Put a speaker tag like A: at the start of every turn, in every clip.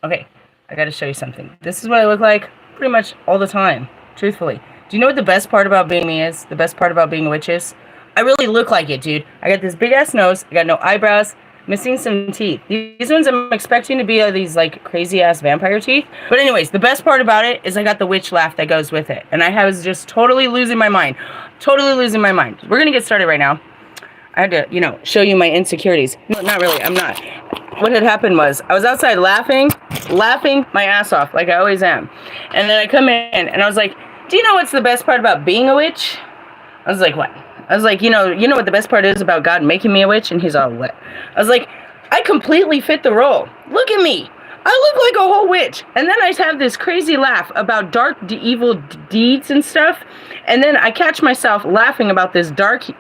A: Okay, I gotta show you something. This is what I look like pretty much all the time, truthfully. Do you know what the best part about being me is? The best part about being a witch is? I really look like it, dude. I got this big ass nose, I got no eyebrows, missing some teeth. These ones I'm expecting to be these like crazy ass vampire teeth. But anyways, the best part about it is I got the witch laugh that goes with it. And I was just totally losing my mind. Totally losing my mind. We're gonna get started right now. I had to, show you my insecurities. No, not really, I'm not. What had happened was, I was outside laughing my ass off, like I always am. And then I come in, and I was like, do you know what's the best part about being a witch? I was like, what? I was like, you know what the best part is about God making me a witch? And he's all, what? I was like, I completely fit the role. Look at me. I look like a whole witch. And then I have this crazy laugh about dark, evil deeds and stuff. And then I catch myself laughing about this dark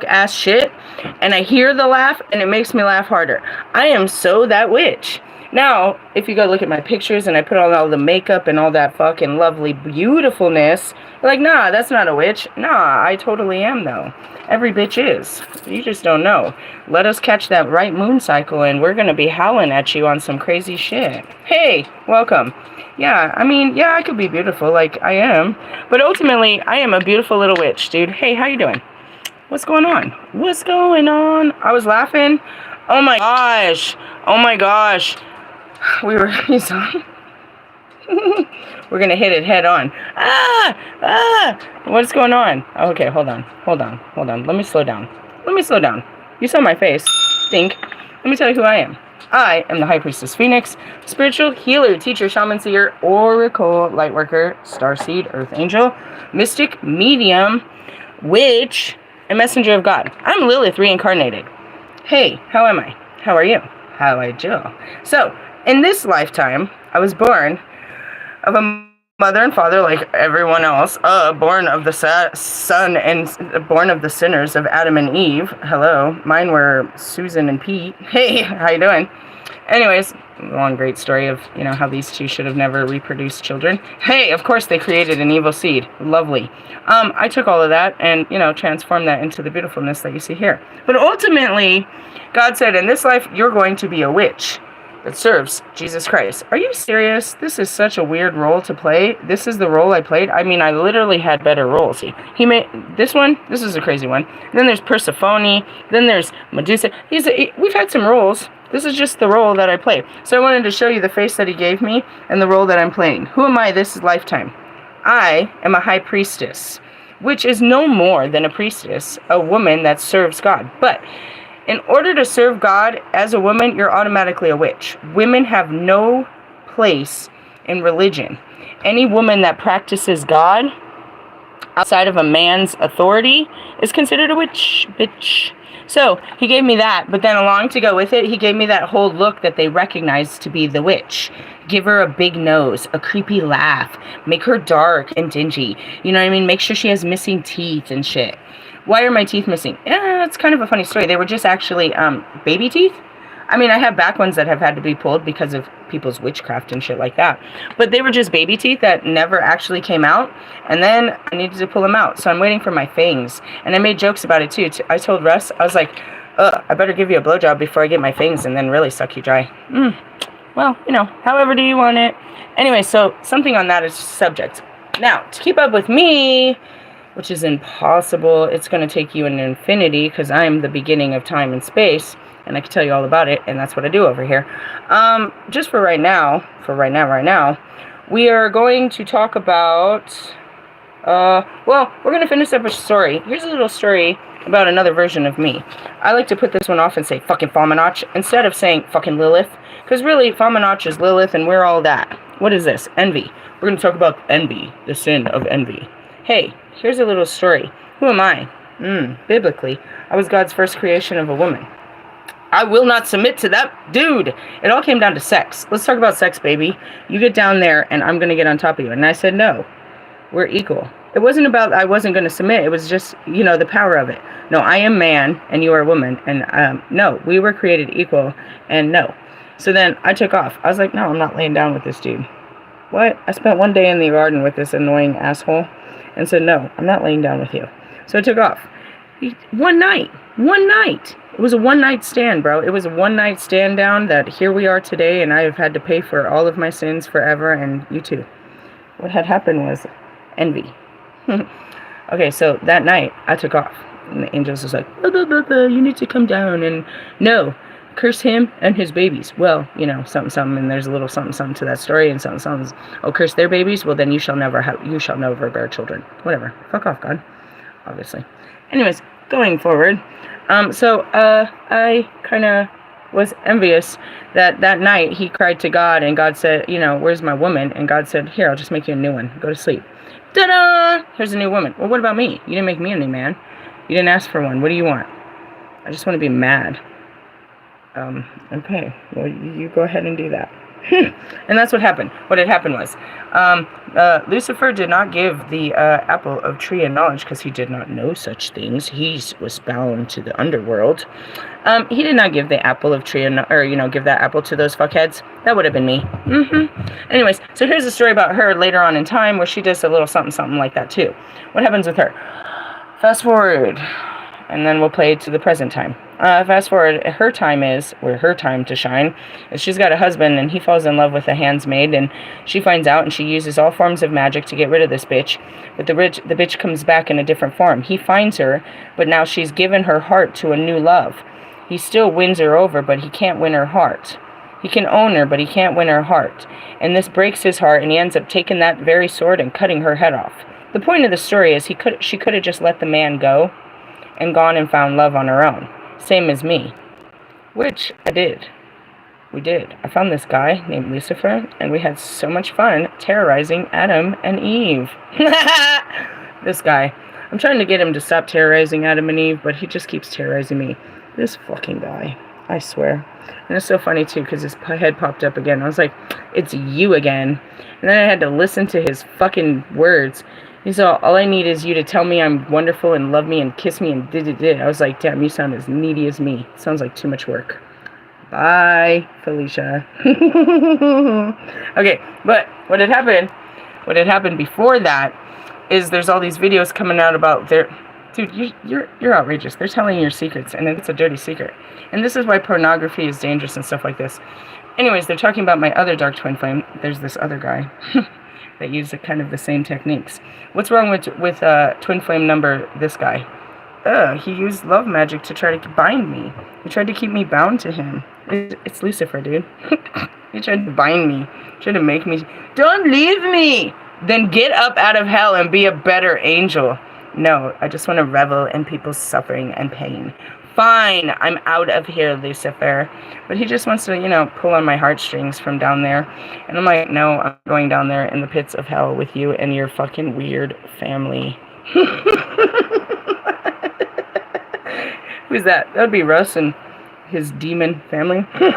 A: ass shit. And I hear the laugh, and it makes me laugh harder. I am so that witch. Now, if you go look at my pictures and I put on all the makeup and all that fucking lovely beautifulness, you're like, nah, that's not a witch. Nah, I totally am, though. Every bitch is. You just don't know. Let us catch that right moon cycle, and we're gonna be howling at you on some crazy shit. Hey, welcome. Yeah, I mean, yeah, I could be beautiful, like I am. But ultimately, I am a beautiful little witch, dude. Hey, how you doing? What's going on? What's going on? I was laughing. Oh my gosh. Oh my gosh. We're gonna hit it head on. What's going on? Okay, hold on. Let me slow down. You saw my face. Think. Let me tell you who I am. I am the High Priestess Phoenix, spiritual healer, teacher, shaman, seer, oracle, lightworker, starseed, earth angel, mystic, medium, witch, and messenger of God. I'm Lilith reincarnated. Hey, how am I? How are you? How I do? So, in this lifetime, I was born of a mother and father like everyone else, born of the son and born of the sinners of Adam and Eve. Hello, mine were Susan and Pete. Hey, how you doing? Anyways, long great story of, how these two should have never reproduced children. Hey, of course they created an evil seed. Lovely. I took all of that and, transformed that into the beautifulness that you see here. But ultimately, God said, in this life, you're going to be a witch that serves Jesus Christ. Are you serious? This is such a weird role to play. This is the role I played. I mean, I literally had better roles. He made this one. This is a crazy one. Then there's Persephone. Then there's Medusa. We've had some roles. This is just the role that I play. So I wanted to show you the face that he gave me and the role that I'm playing. Who am I this lifetime? I am a high priestess, which is no more than a priestess, a woman that serves God. But in order to serve God as a woman, you're automatically a witch. Women have no place in religion. Any woman that practices God outside of a man's authority is considered a witch, bitch. So he gave me that, but then along to go with it, he gave me that whole look that they recognize to be the witch. Give her a big nose, a creepy laugh, make her dark and dingy. You know what I mean? Make sure she has missing teeth and shit. Why are my teeth missing? It's kind of a funny story. They were just actually baby teeth. I mean, I have back ones that have had to be pulled because of people's witchcraft and shit like that. But they were just baby teeth that never actually came out. And then I needed to pull them out. So I'm waiting for my fangs. And I made jokes about it too. I told Russ, I was like, I better give you a blowjob before I get my fangs and then really suck you dry. Well, however do you want it. Anyway, so something on that is subject. Now, to keep up with me, which is impossible, it's going to take you an infinity because I'm the beginning of time and space. And I can tell you all about it, and that's what I do over here. Just for right now, we are going to talk about, well, we're going to finish up a story. Here's a little story about another version of me. I like to put this one off and say fucking Fuamnach instead of saying fucking Lilith, because really, Fuamnach is Lilith, and we're all that. What is this? Envy. We're going to talk about envy, the sin of envy. Hey, here's a little story. Who am I? Biblically, I was God's first creation of a woman. I will not submit to that dude. It all came down to sex. Let's talk about sex, baby. You get down there and I'm going to get on top of you. And I said, no, we're equal. It wasn't about I wasn't going to submit. It was just, the power of it. No, I am man and you are a woman. And no, we were created equal and no. So then I took off. I was like, no, I'm not laying down with this dude. What? I spent one day in the garden with this annoying asshole and said, no, I'm not laying down with you. So I took off. One night. It was a one-night stand, bro. It was a one-night stand down that here we are today, and I have had to pay for all of my sins forever, and you too. What had happened was envy. Okay, so that night, I took off. And the angels was like, blah, blah, blah, blah, you need to come down, and no, curse him and his babies. Well, you know, something, something, and there's a little something, something to that story, and something, something. Oh, curse their babies? Well, then you shall never bear children. Whatever. Fuck off, God. Obviously. Anyways, going forward. I kind of was envious that night he cried to God, and God said, you know, where's my woman? And God said, here, I'll just make you a new one. Go to sleep. Ta-da! Here's a new woman. Well, what about me? You didn't make me a new man. You didn't ask for one. What do you want? I just want to be mad. Okay. Well, you go ahead and do that. And that's what happened. What had happened was, Lucifer did not give the apple of tree of knowledge because he did not know such things. He was bound to the underworld. He did not give the apple of tree, give that apple to those fuckheads. That would have been me. Anyways, so here's a story about her later on in time where she does a little something, something like that too. What happens with her? Fast forward, and then we'll play to the present time. Fast forward, her time to shine is she's got a husband, and he falls in love with a handsmaid, and she finds out, and she uses all forms of magic to get rid of this bitch. But the bitch comes back in a different form. He finds her, but now she's given her heart to a new love. He still wins her over, but he can't win her heart. He can own her, but he can't win her heart. And this breaks his heart, and he ends up taking that very sword and cutting her head off. The point of the story is she could have just let the man go and gone and found love on her own. Same as me. Which I did. We did. I found this guy named Lucifer, and we had so much fun terrorizing Adam and Eve. This guy. I'm trying to get him to stop terrorizing Adam and Eve, but he just keeps terrorizing me. This fucking guy. I swear. And it's so funny, too, because his head popped up again. I was like, it's you again. And then I had to listen to his fucking words. He said, all I need is you to tell me I'm wonderful and love me and kiss me and did. I was like, damn, you sound as needy as me. Sounds like too much work. Bye, Felicia. Okay, but what had happened before that is there's all these videos coming out about dude, you're outrageous. They're telling your secrets, and it's a dirty secret. And this is why pornography is dangerous and stuff like this. Anyways, they're talking about my other dark twin flame. There's this other guy that used kind of the same techniques. What's wrong with twin flame number this guy? He used love magic to try to bind me. He tried to keep me bound to him. It's Lucifer, dude. He tried to bind me. Tried to make me, don't leave me! Then get up out of hell and be a better angel. No, I just want to revel in people's suffering and pain. Fine, I'm out of here, Lucifer. But he just wants to, pull on my heartstrings from down there. And I'm like, no, I'm going down there in the pits of hell with you and your fucking weird family. Who's that? That would be Russ and his demon family. They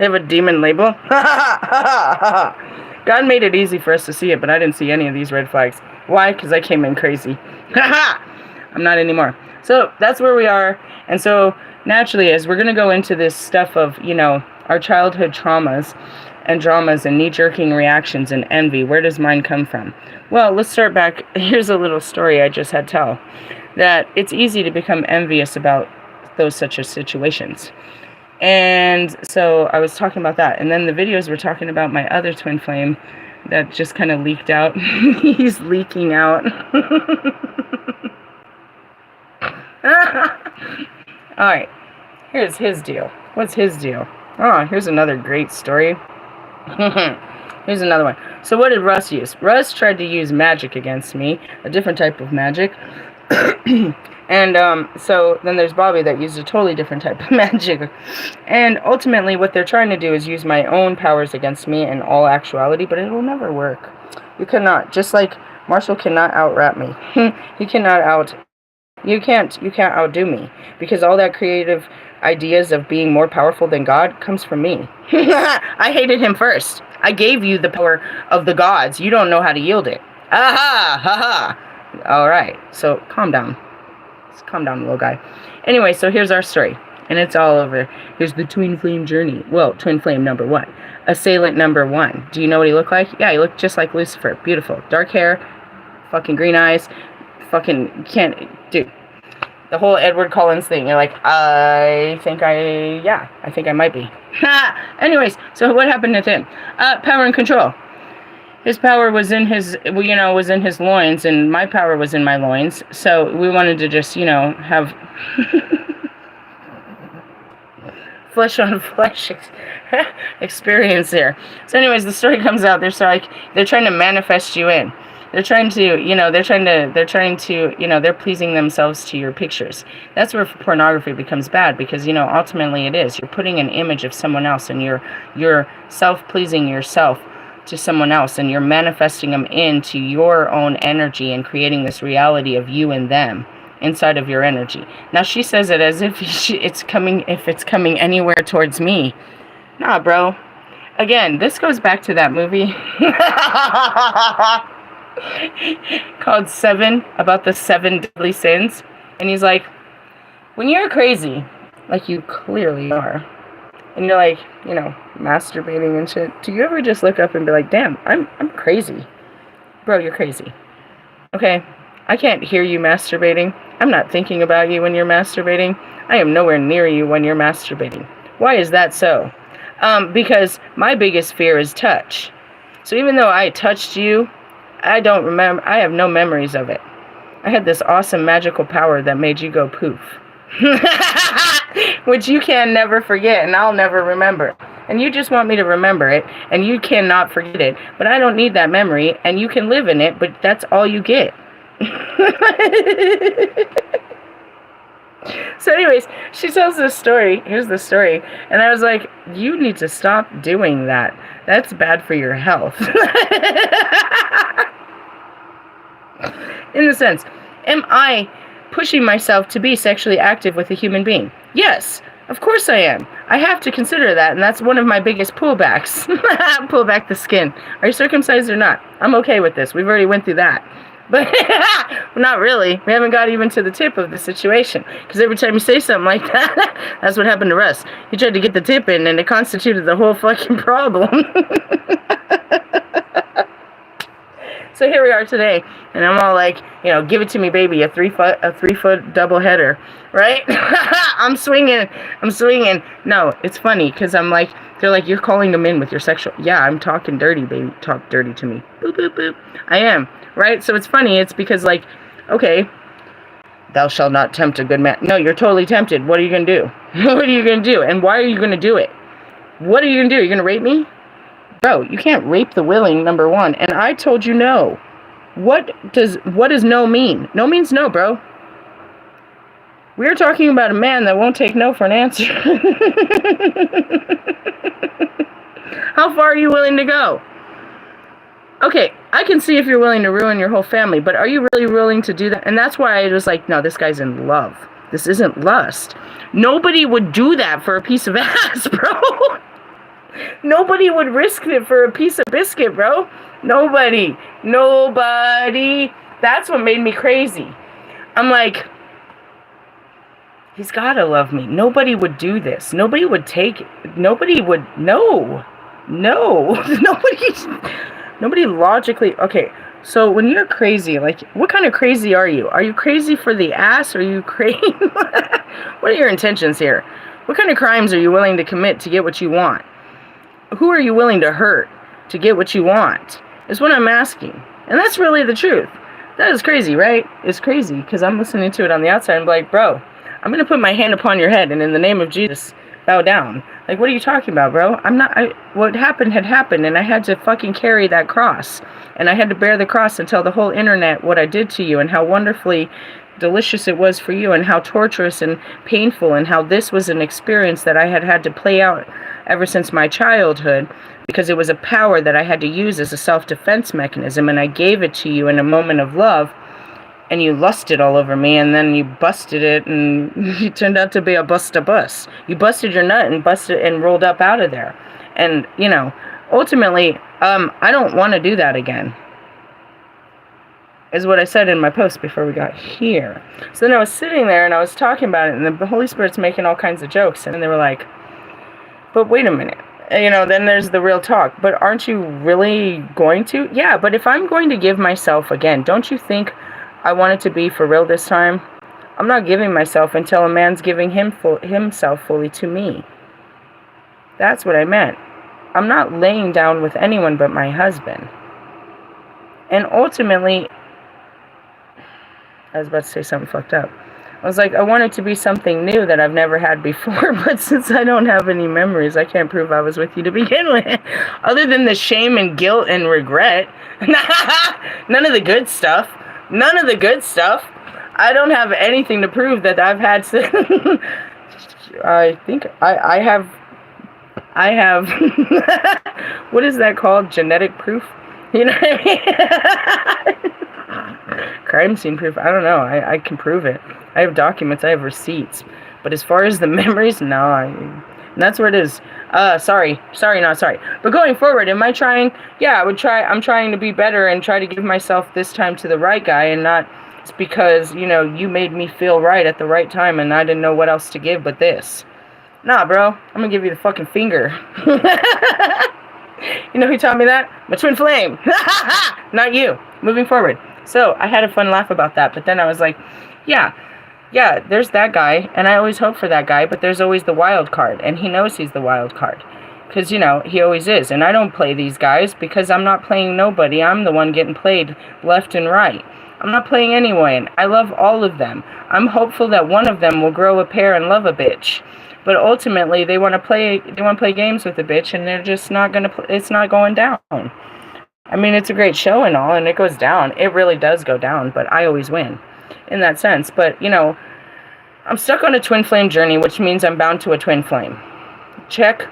A: have a demon label. God made it easy for us to see it, but I didn't see any of these red flags. Why? Because I came in crazy. I'm not anymore. So that's where we are. And so naturally, as we're going to go into this stuff of, our childhood traumas and dramas and knee-jerking reactions and envy, where does mine come from? Well, let's start back. Here's a little story I just had tell. That it's easy to become envious about those such as situations. And so I was talking about that. And then the videos were talking about my other twin flame that just kind of leaked out. He's leaking out. Alright, here's his deal. What's his deal? Oh, here's another great story. Here's another one. So what did Russ use? Russ tried to use magic against me, a different type of magic. And so then there's Bobby that used a totally different type of magic. And ultimately what they're trying to do is use my own powers against me in all actuality, but it will never work. You cannot. Just like Marshall cannot out-rap me. You can't outdo me, because all that creative ideas of being more powerful than God comes from me. I hated him first. I gave you the power of the gods. You don't know how to yield it. Aha! Ha ha! Alright, so calm down. Just calm down, little guy. Anyway, so here's our story. And it's all over. Here's the twin flame journey. Well, twin flame number 1. Assailant number 1. Do you know what he looked like? Yeah, he looked just like Lucifer. Beautiful. Dark hair. Fucking green eyes. Fucking can't... Dude. The whole Edward Collins thing. You're like, I think I might be. Anyways, so what happened with him? Power and control. His power was in his, was in his loins, and my power was in my loins. So we wanted to just, have flesh on flesh experience there. So anyways, the story comes out. They're trying to manifest you in. They're trying to, they're pleasing themselves to your pictures. That's where pornography becomes bad, because, ultimately it is. You're putting an image of someone else, and you're self-pleasing yourself to someone else, and you're manifesting them into your own energy and creating this reality of you and them inside of your energy. Now she says it as if it's coming anywhere towards me. Nah, bro. Again, this goes back to that movie called Seven, about the 7 deadly sins. And he's like, when you're crazy, like you clearly are, and you're like, masturbating and shit, do you ever just look up and be like, damn, I'm crazy? Bro, you're crazy. Okay? I can't hear you masturbating. I'm not thinking about you when you're masturbating. I am nowhere near you when you're masturbating. Why is that so? Because my biggest fear is touch. So even though I touched you, I don't remember. I have no memories of it. I had this awesome magical power that made you go poof. Which you can never forget, and I'll never remember. And you just want me to remember it, and you cannot forget it. But I don't need that memory, and you can live in it, but that's all you get. So anyways, she tells this story. Here's the story. And I was like, you need to stop doing that. That's bad for your health. In the sense, am I pushing myself to be sexually active with a human being? Yes, of course I am. I have to consider that, and that's one of my biggest pullbacks. Pull back the skin. Are you circumcised or not? I'm okay with this. We've already went through that. But not really. We haven't got even to the tip of the situation. Because every time you say something like that, that's what happened to Russ. He tried to get the tip in, and it constituted the whole fucking problem. So here we are today, and I'm all like, give it to me, baby, a 3 foot double header, right? I'm swinging. No, it's funny, because they're like, you're calling them in with your sexual. Yeah, I'm talking dirty, baby. Talk dirty to me. Boop, boop, boop. I am. Right? So it's funny. It's because, okay, thou shalt not tempt a good man. No, you're totally tempted. What are you going to do? What are you going to do? And why are you going to do it? What are you going to do? You're going to rape me? Bro, you can't rape the willing, number one. And I told you no. What does no mean? No means no, bro. We're talking about a man that won't take no for an answer. How far are you willing to go? Okay, I can see if you're willing to ruin your whole family, but are you really willing to do that? And that's why I was like, no, this guy's in love. This isn't lust. Nobody would do that for a piece of ass, bro. Nobody would risk it for a piece of biscuit, bro. Nobody. That's what made me crazy. I'm like, he's gotta love me. Nobody would do this. Nobody would take it. Nobody would. No. Nobody logically. Okay, so when you're crazy, what kind of crazy are you? Are you crazy for the ass? Or are you crazy? What are your intentions here? What kind of crimes are you willing to commit to get what you want? Who are you willing to hurt to get what you want? Is what I'm asking. And that's really the truth. That is crazy, right? It's crazy, because I'm listening to it on the outside. I'm like, bro, I'm going to put my hand upon your head, and in the name of Jesus, bow down. What are you talking about, bro? What happened had happened, and I had to fucking carry that cross. And I had to bear the cross and tell the whole internet what I did to you, and how wonderfully delicious it was for you, and how torturous and painful, and how this was an experience that I had to play out ever since my childhood, because it was a power that I had to use as a self-defense mechanism, and I gave it to you in a moment of love, and you lusted all over me, and then you busted it, and you turned out to be a bust. You busted your nut and busted and rolled up out of there. And, ultimately, I don't want to do that again, is what I said in my post before we got here. So then I was sitting there, and I was talking about it, and the Holy Spirit's making all kinds of jokes, and they were like, but wait a minute. Then there's the real talk. But aren't you really going to? Yeah, but if I'm going to give myself again, don't you think I want it to be for real this time? I'm not giving myself until a man's giving himself fully to me. That's what I meant. I'm not laying down with anyone but my husband. And ultimately, I was about to say something fucked up. I was like, I want it to be something new that I've never had before, but since I don't have any memories, I can't prove I was with you to begin with. Other than the shame and guilt and regret. None of the good stuff. None of the good stuff. I don't have anything to prove that I've had I think I have what is that called? Genetic proof? You know what I mean? Crime scene proof. I don't know. I can prove it. I have documents. I have receipts. But as far as the memories, no. And that's where it is. Sorry, not sorry. But going forward, am I trying? Yeah, I would try. I'm trying to be better and try to give myself this time to the right guy, and not it's because, you know, you made me feel right at the right time and I didn't know what else to give but this. Nah, bro. I'm gonna give you the fucking finger. You know who taught me that? My twin flame. Not you. Moving forward. So, I had a fun laugh about that, but then I was like, yeah, there's that guy, and I always hope for that guy, but there's always the wild card, and he knows he's the wild card. Because, you know, he always is, and I don't play these guys because I'm not playing nobody. I'm the one getting played left and right. I'm not playing anyone. I love all of them. I'm hopeful that one of them will grow a pair and love a bitch. But ultimately, they want to play games with a bitch, and they're just not going to, it's not going down. I mean, it's a great show and all, and it goes down. It really does go down, but I always win in that sense. But, you know, I'm stuck on a twin flame journey, which means I'm bound to a twin flame. Check.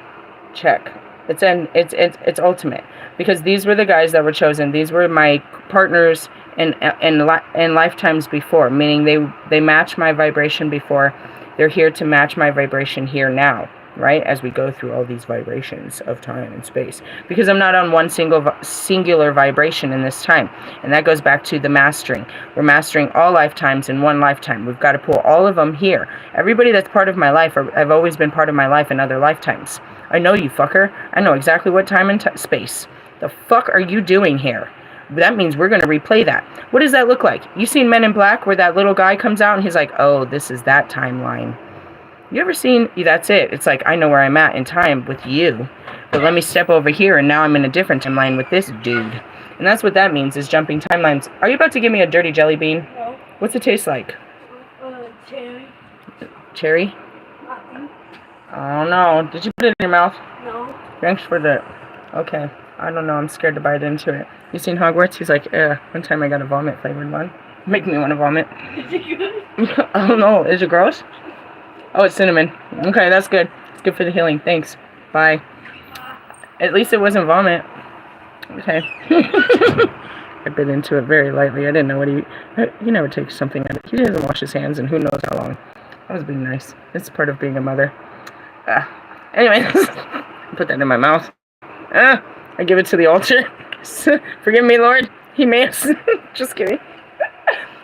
A: It's ultimate. Because these were the guys that were chosen. These were my partners in lifetimes before, meaning they match my vibration before. They're here to match my vibration here now, right? As we go through all these vibrations of time and space. Because I'm not on one singular vibration in this time. And that goes back to the mastering. We're mastering all lifetimes in one lifetime. We've got to pull all of them here. Everybody that's part of my life, or I've always been part of my life in other lifetimes. I know you, fucker. I know exactly what time and space. The fuck are you doing here? That means we're going to replay that. What does that look like? You seen Men in Black where that little guy comes out and he's like, oh, this is that timeline. You ever seen, that's it. It's like, I know where I'm at in time with you. But let me step over here and now I'm in a different timeline with this dude. And that's what that means, is jumping timelines. Are you about to give me a dirty jelly bean?
B: No.
A: What's it taste like?
B: Cherry.
A: Cherry? I don't know. Did you put it in your mouth?
B: No.
A: Thanks for the... Okay. I don't know. I'm scared to bite into it. You seen Hogwarts? He's like, one time I got a vomit flavored one. Make me want to vomit.
B: Is it good?
A: I don't know. Is it gross? Oh, it's cinnamon. Okay, that's good. It's good for the healing. Thanks. Bye. At least it wasn't vomit. Okay. I bit into it very lightly. I didn't know what he never takes something out of it. He doesn't wash his hands in who knows how long. I was being nice. It's part of being a mother. Anyway, put that in my mouth. I give it to the altar. Forgive me, Lord. He may have... Just kidding.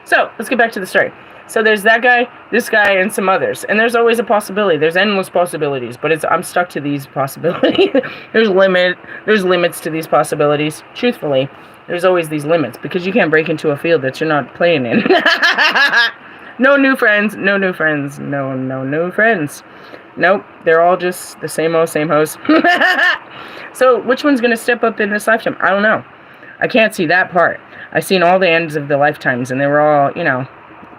A: So, let's get back to the story. So there's that guy, this guy, and some others. And there's always a possibility. There's endless possibilities. But I'm stuck to these possibilities. There's limits to these possibilities. Truthfully, there's always these limits. Because you can't break into a field that you're not playing in. No new friends. No new friends. No new friends. Nope. They're all just the same hoes. So, which one's going to step up in this lifetime? I don't know. I can't see that part. I've seen all the ends of the lifetimes, and they were all,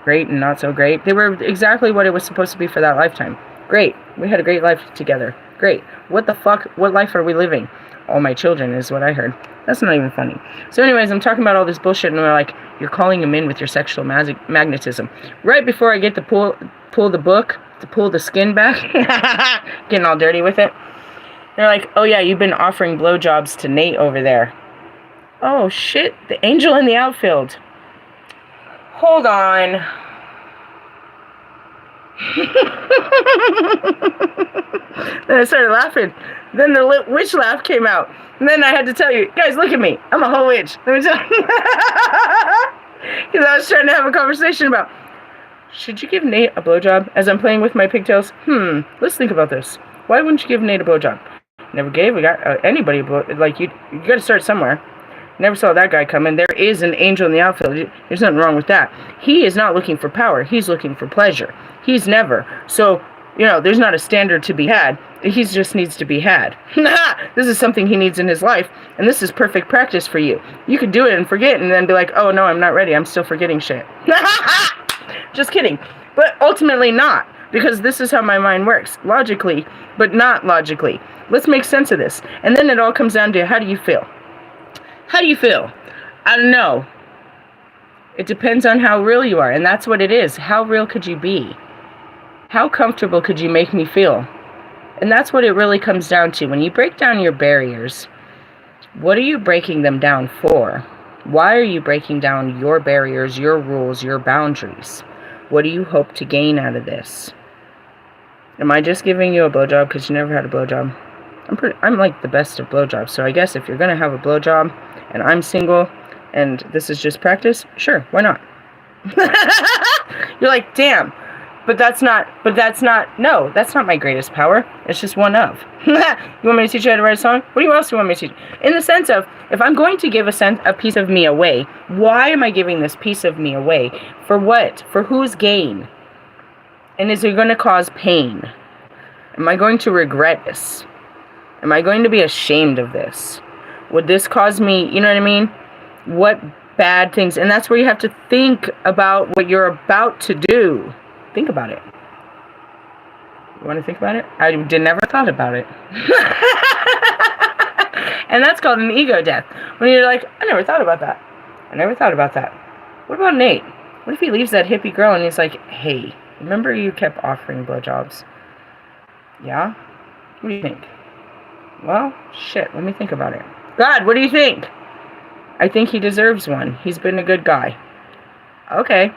A: great and not so great. They were exactly what it was supposed to be for that lifetime. Great. We had a great life together. Great. What the fuck? What life are we living? All my children is what I heard. That's not even funny. So anyways, I'm talking about all this bullshit, and they're like, you're calling him in with your sexual magnetism. Right before I get to pull the book, to pull the skin back, getting all dirty with it, they're like, oh yeah, you've been offering blowjobs to Nate over there. Oh shit, the angel in the outfield. Hold on. Then I started laughing. Then the witch laugh came out. And then I had to tell you, guys, look at me. I'm a whole witch. Let me tell you. Because I was trying to have a conversation about, should you give Nate a blowjob as I'm playing with my pigtails? Let's think about this. Why wouldn't you give Nate a blowjob? Never gave anybody a blow. Like, you got to start somewhere. Never saw that guy coming. There is an angel in the outfield. There's nothing wrong with that. He is not looking for power. He's looking for pleasure. He's never. So, there's not a standard to be had. He just needs to be had. This is something he needs in his life, and this is perfect practice for you. You could do it and forget, and then be like, oh, no, I'm not ready. I'm still forgetting shit. Just kidding. But ultimately not, because this is how my mind works. Logically, but not logically. Let's make sense of this. And then it all comes down to, how do you feel? How do you feel? I don't know. It depends on how real you are, and that's what it is. How real could you be? How comfortable could you make me feel? And that's what it really comes down to. When you break down your barriers, what are you breaking them down for? Why are you breaking down your barriers, your rules, your boundaries? What do you hope to gain out of this? Am I just giving you a blowjob because you never had a blowjob? I'm like the best of blowjobs, so I guess if you're going to have a blowjob and I'm single and this is just practice, sure, why not? You're like, damn, that's not my greatest power. It's just one of. You want me to teach you how to write a song? What else do you want me to teach? In the sense of, if I'm going to give a piece of me away, why am I giving this piece of me away? For what? For whose gain? And is it going to cause pain? Am I going to regret this? Am I going to be ashamed of this? Would this cause me, you know what I mean? What bad things? And that's where you have to think about what you're about to do. Think about it. You want to think about it? I never thought about it. And that's called an ego death. When you're like, I never thought about that. I never thought about that. What about Nate? What if he leaves that hippie girl and he's like, hey, remember you kept offering blowjobs? Yeah? What do you think? Well, shit, let me think about it. God, what do you think? I think he deserves one. He's been a good guy. Okay.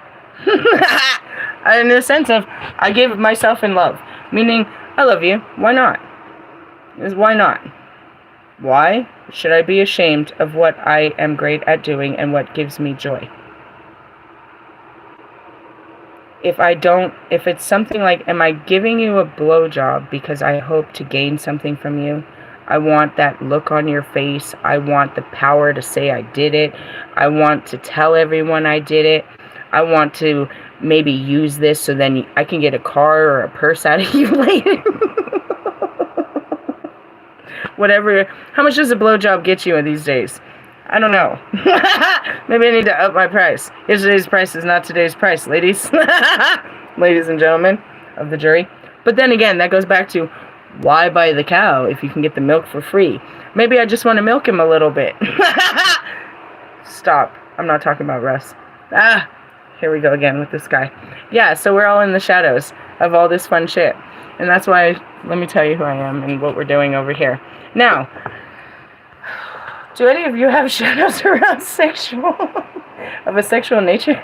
A: In the sense of, I gave myself in love. Meaning, I love you. Why not? Why not? Why should I be ashamed of what I am great at doing and what gives me joy? If it's something like, am I giving you a blowjob because I hope to gain something from you? I want that look on your face. I want the power to say I did it. I want to tell everyone I did it. I want to maybe use this so then I can get a car or a purse out of you later. Whatever. How much does a blowjob get you these days? I don't know. Maybe I need to up my price. Yesterday's price is not today's price, ladies. Ladies and gentlemen of the jury. But then again, that goes back to, why buy the cow if you can get the milk for free? Maybe I just want to milk him a little bit. Stop. I'm not talking about Russ. Here we go again with this guy. Yeah, so we're all in the shadows of all this fun shit. And that's why, let me tell you who I am and what we're doing over here. Now, do any of you have shadows around of a sexual nature?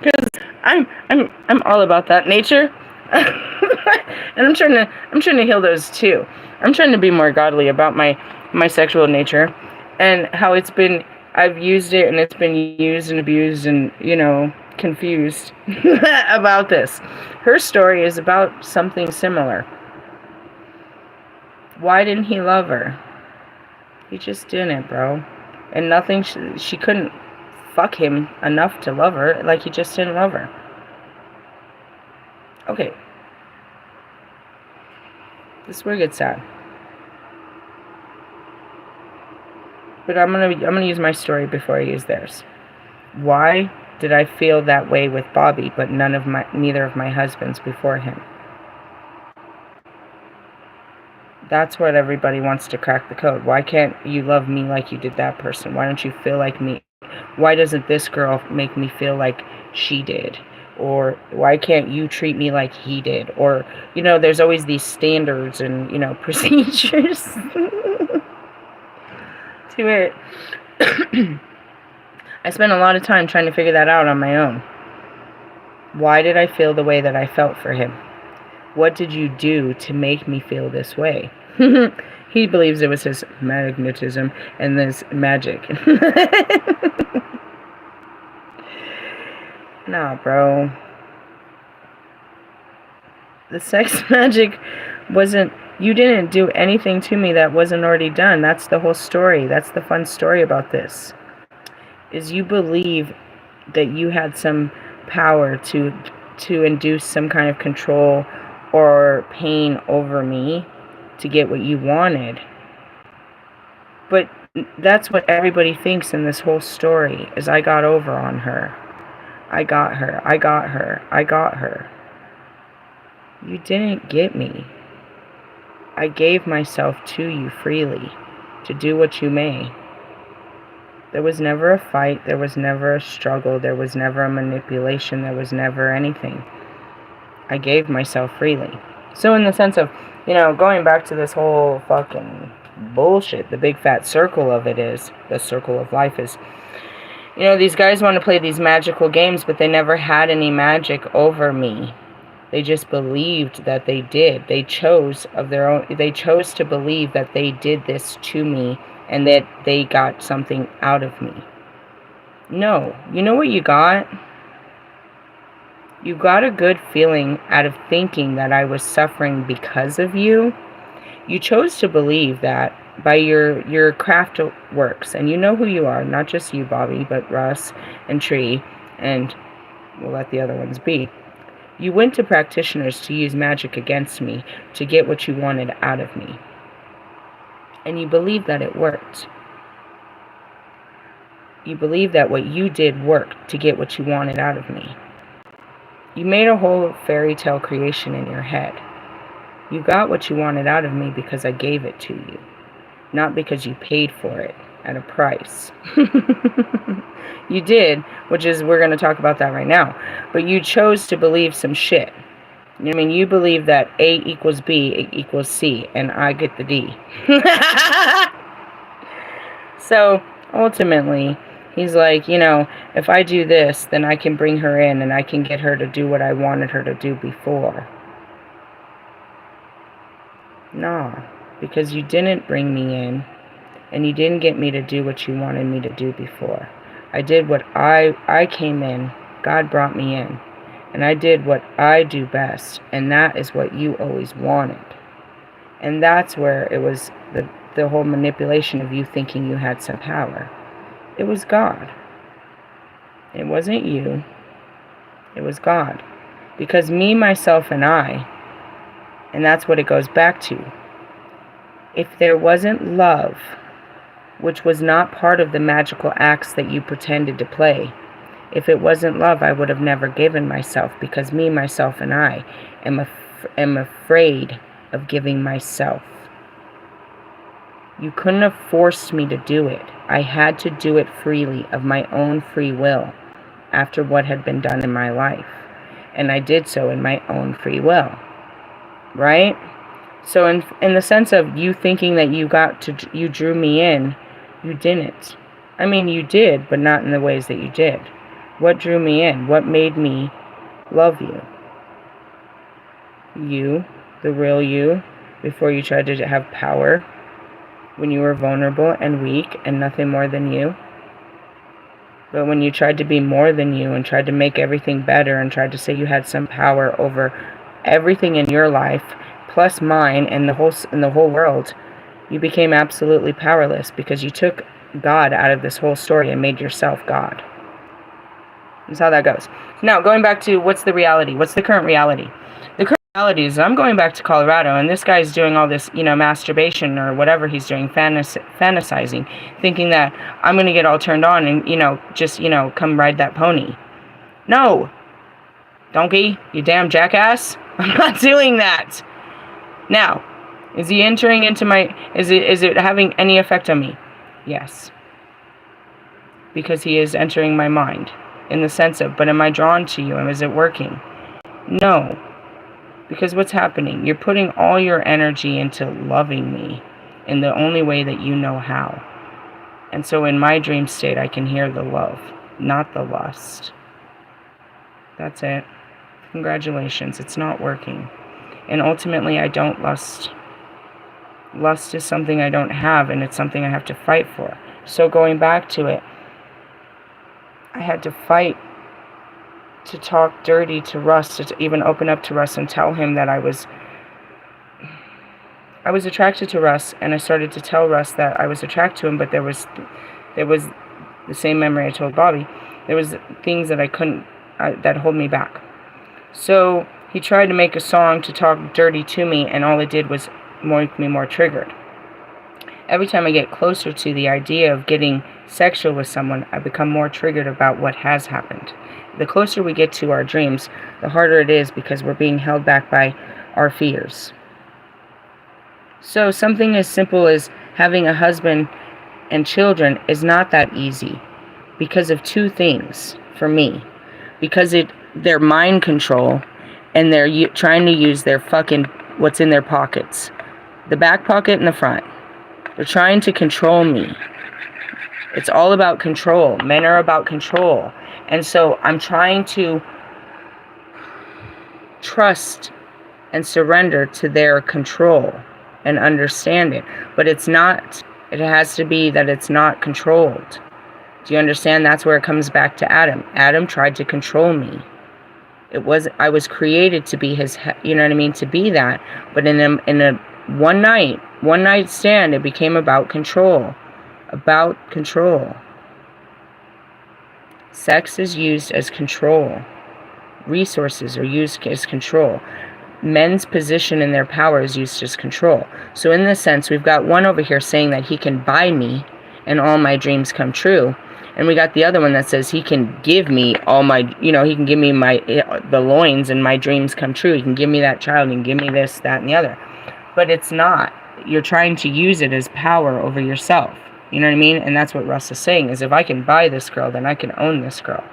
A: Because I'm all about that nature. And I'm trying to heal those too. I'm trying to be more godly about my sexual nature and how I've used it and it's been used and abused and, confused about this. Her story is about something similar. Why didn't he love her? He just didn't, bro. And nothing, she couldn't fuck him enough to love her. Like, he just didn't love her. Okay. This is where it gets sad. But I'm gonna use my story before I use theirs. Why did I feel that way with Bobby, but neither of my husbands before him? That's what everybody wants to crack the code. Why can't you love me like you did that person? Why don't you feel like me? Why doesn't this girl make me feel like she did? Or why can't you treat me like he did? Or, there's always these standards and, procedures to it. I spent a lot of time trying to figure that out on my own. Why did I feel the way that I felt for him? What did you do to make me feel this way? He believes it was his magnetism and this magic. Nah, bro. The sex magic wasn't You didn't do anything to me that wasn't already done. That's the whole story. That's the fun story about this. Is you believe that you had some power to induce some kind of control or pain over me to get what you wanted. But that's what everybody thinks in this whole story, is I got over on her. I got her. I got her. I got her. You didn't get me. I gave myself to you freely to do what you may. There was never a fight. There was never a struggle. There was never a manipulation. There was never anything. I gave myself freely. So in the sense of, going back to this whole fucking bullshit, the big fat circle of it is, the circle of life is, these guys want to play these magical games, but they never had any magic over me. They just believed that they did. They chose to believe that they did this to me and that they got something out of me. No. You know what you got? You got a good feeling out of thinking that I was suffering because of you. You chose to believe that by your craft works, and you know who you are, not just you, Bobby, but Russ and Tree, and we'll let the other ones be. You went to practitioners to use magic against me to get what you wanted out of me. And you believed that it worked. You believed that what you did worked to get what you wanted out of me. You made a whole fairy tale creation in your head. You got what you wanted out of me because I gave it to you, not because you paid for it at a price. You did, which is, we're going to talk about that right now. But you chose to believe some shit. You believe that A equals B equals C, and I get the D. So, ultimately, he's like, if I do this, then I can bring her in and I can get her to do what I wanted her to do before. Nah, because you didn't bring me in, and you didn't get me to do what you wanted me to do before. I did what I came in, God brought me in, and I did what I do best, and that is what you always wanted. And that's where it was the whole manipulation of you thinking you had some power. It was God. It wasn't you. It was God. Because me, myself, and I, and that's what it goes back to. If there wasn't love, which was not part of the magical acts that you pretended to play, if it wasn't love, I would have never given myself, because me, myself, and I am afraid of giving myself. You couldn't have forced me to do it. I had to do it freely, of my own free will, after what had been done in my life. And I did so in my own free will. Right? So in the sense of you thinking that you drew me in, you didn't. You did, but not in the ways that you did. What drew me in? What made me love you? You, the real you, before you tried to have power, when you were vulnerable and weak and nothing more than you. But when you tried to be more than you and tried to make everything better and tried to say you had some power over everything in your life, plus mine and the whole world, you became absolutely powerless because you took God out of this whole story and made yourself God. That's how that goes. Now, going back to what's the reality? What's the current reality? The current reality is I'm going back to Colorado, and this guy's doing all this, masturbation or whatever he's doing, fantasizing, thinking that I'm going to get all turned on and, just, come ride that pony. No. Donkey, you damn jackass. I'm not doing that. Now, is he entering into is it having any effect on me? Yes. Because he is entering my mind. In the sense of, but am I drawn to you and is it working? No. Because what's happening? You're putting all your energy into loving me in the only way that you know how. And so in my dream state, I can hear the love, not the lust. That's it. Congratulations, it's not working. And ultimately, I don't lust. Lust is something I don't have, and it's something I have to fight for. So going back to it, I had to fight to talk dirty to Russ, to even open up to Russ and tell him that I was I was attracted to Russ, and I started to tell Russ that I was attracted to him, but there was the same memory I told Bobby. There was things that I couldn't, that hold me back. So he tried to make a song to talk dirty to me, and all it did was make me more triggered. Every time I get closer to the idea of getting sexual with someone, I become more triggered about what has happened. The closer we get to our dreams, the harder it is because we're being held back by our fears. So something as simple as having a husband and children is not that easy because of two things for me. Because they're mind control, and they're trying to use their fucking what's in their pockets. The back pocket and the front. They're trying to control me. It's all about control. Men are about control. And so I'm trying to trust and surrender to their control and understand it. But it's not, it has to be that it's not controlled. Do you understand? That's where it comes back to Adam. Adam tried to control me. I was created to be his, you know what I mean, to be that. But in a one night stand, it became about control. About control. Sex is used as control. Resources are used as control. Men's position and their power is used as control. So in this sense, we've got one over here saying that he can buy me and all my dreams come true. And we got the other one that says he can give me all my, he can give me the loins and my dreams come true. He can give me that child and give me this, that, and the other. But it's not. You're trying to use it as power over yourself. You know what I mean? And that's what Russ is saying, is if I can buy this girl, then I can own this girl.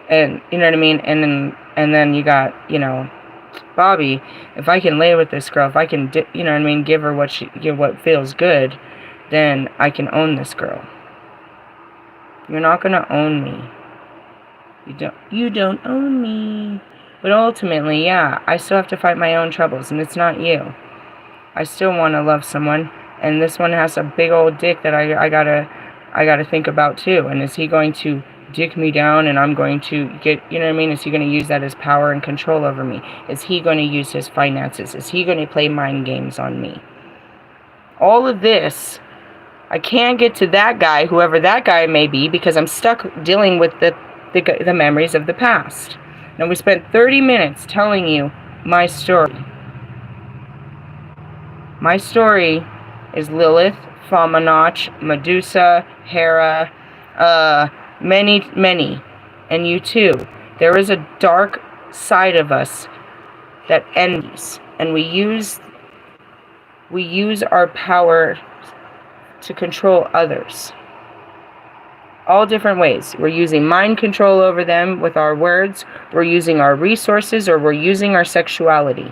A: And, you know what I mean? And then you got, Bobby, if I can lay with this girl, if I can, give her what feels good, then I can own this girl. You're not going to own me. You don't own me. But ultimately, yeah, I still have to fight my own troubles, and it's not you. I still want to love someone, and this one has a big old dick that I gotta think about too. And is he going to dick me down, and I'm going to get, is he going to use that as power and control over me? Is he going to use his finances? Is he going to play mind games on me? All of this, I can't get to that guy, whoever that guy may be, because I'm stuck dealing with the memories of the past. Now, we spent 30 minutes telling you my story. My story is Lilith, Fuamnach, Medusa, Hera, many, and you too. There is a dark side of us that envies, and we use our power to control others. All different ways. We're using mind control over them with our words, we're using our resources, or we're using our sexuality.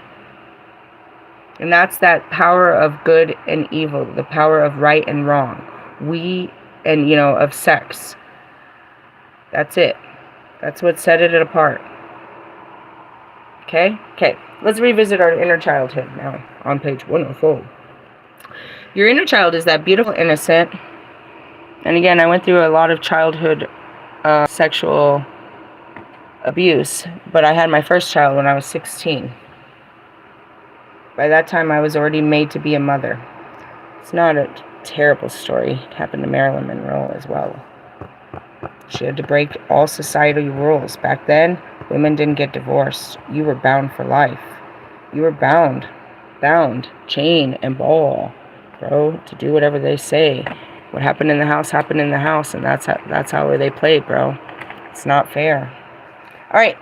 A: And that's that power of good and evil, the power of right and wrong. Of sex. That's it. That's what set it apart. Okay? Okay. Let's revisit our inner childhood now on page 104. Your inner child is that beautiful innocent. And again, I went through a lot of childhood sexual abuse, but I had my first child when I was 16. By that time, I was already made to be a mother. It's not a terrible story. It happened to Marilyn Monroe as well. She had to break all societal rules. Back then, women didn't get divorced. You were bound for life. You were bound, chain and ball, bro, to do whatever they say. What happened in the house happened in the house, and that's how they played, bro. It's not fair. All right.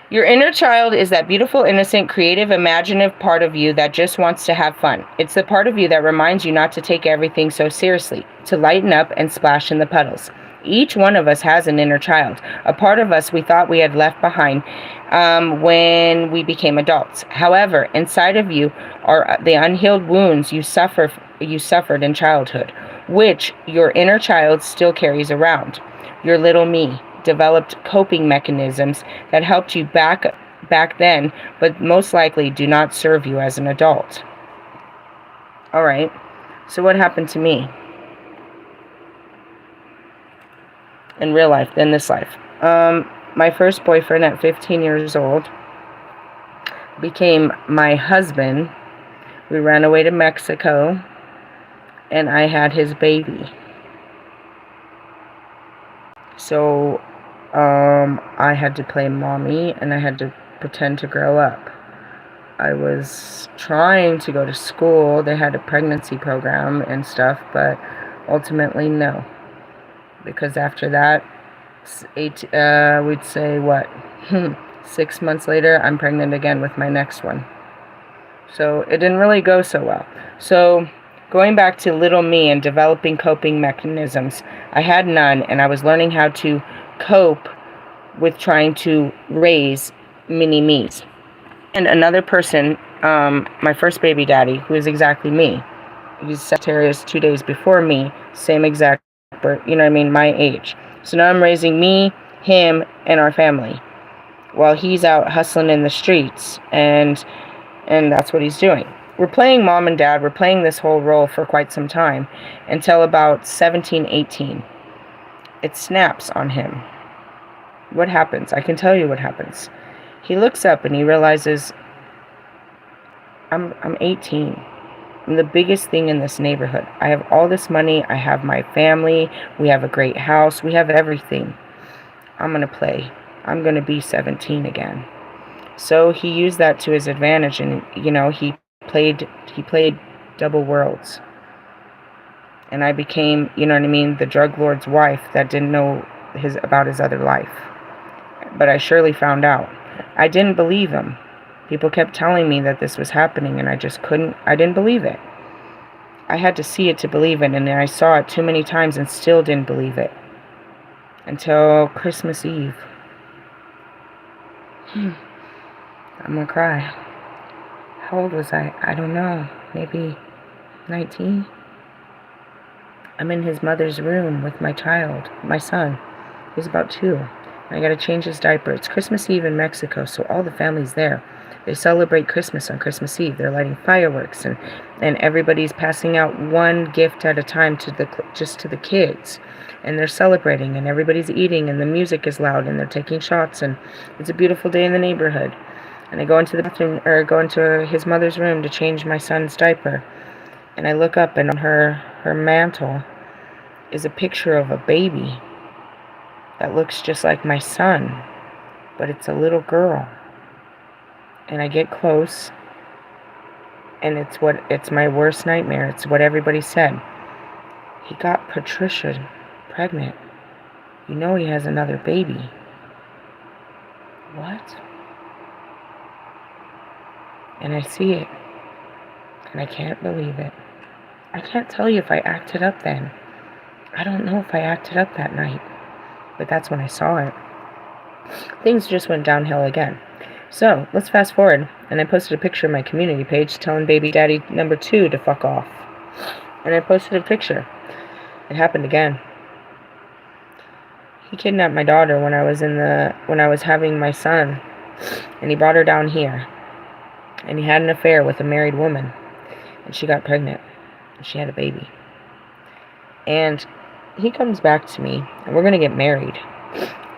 A: Your inner child is that beautiful, innocent, creative, imaginative part of you that just wants to have fun. It's the part of you that reminds you not to take everything so seriously, to lighten up and splash in the puddles. Each one of us has an inner child, a part of us we thought we had left behind when we became adults. However, inside of you are the unhealed wounds you suffered in childhood, which your inner child still carries around. Your little me developed coping mechanisms that helped you back then, but most likely do not serve you as an adult. All right, so what happened to me in real life, in this life? My first boyfriend at 15 years old became my husband We ran away to Mexico, and I had his baby. So, I had to play mommy, and I had to pretend to grow up. I was trying to go to school. They had a pregnancy program and stuff, but ultimately, no. Because after that, we'd say, what? 6 months later, I'm pregnant again with my next one. So it didn't really go so well. So going back to little me and developing coping mechanisms, I had none, and I was learning how to cope with trying to raise mini me's. And another person, my first baby daddy, who is exactly me. He's Sagittarius 2 days before me, same exact birth, my age. So now I'm raising me, him, and our family, while he's out hustling in the streets, and that's what he's doing. We're playing mom and dad. We're playing this whole role for quite some time, until about 17, 18. It snaps on him. What happens? I can tell you what happens. He looks up and he realizes, I'm 18. I'm the biggest thing in this neighborhood. I have all this money. I have my family. We have a great house. We have everything. I'm going to play. I'm going to be 17 again. So he used that to his advantage, and he played double worlds. And I became, the drug lord's wife that didn't know about his other life. But I surely found out. I didn't believe him. People kept telling me that this was happening, and I didn't believe it. I had to see it to believe it, and I saw it too many times and still didn't believe it. Until Christmas Eve. I'm gonna cry. How old was I? I don't know. Maybe 19? I'm in his mother's room with my child, my son. He's about 2. I gotta change his diaper. It's Christmas Eve in Mexico, so all the family's there. They celebrate Christmas on Christmas Eve. They're lighting fireworks, and everybody's passing out one gift at a time to the kids. And they're celebrating, and everybody's eating, and the music is loud, and they're taking shots, and it's a beautiful day in the neighborhood. And I go into the bathroom, or go into his mother's room to change my son's diaper. And I look up, and on her mantle is a picture of a baby that looks just like my son, but it's a little girl. And I get close, and it's my worst nightmare. It's what everybody said. He got Patricia pregnant. He has another baby. What? And I see it, and I can't believe it. I can't tell you if I acted up then. I don't know if I acted up that night, but that's when I saw it. Things just went downhill again. So, let's fast forward, and I posted a picture on my community page telling baby daddy number 2 to fuck off. And I posted a picture. It happened again. He kidnapped my daughter when I was having my son, and he brought her down here. And he had an affair with a married woman, and she got pregnant, and she had a baby. And he comes back to me, and we're going to get married.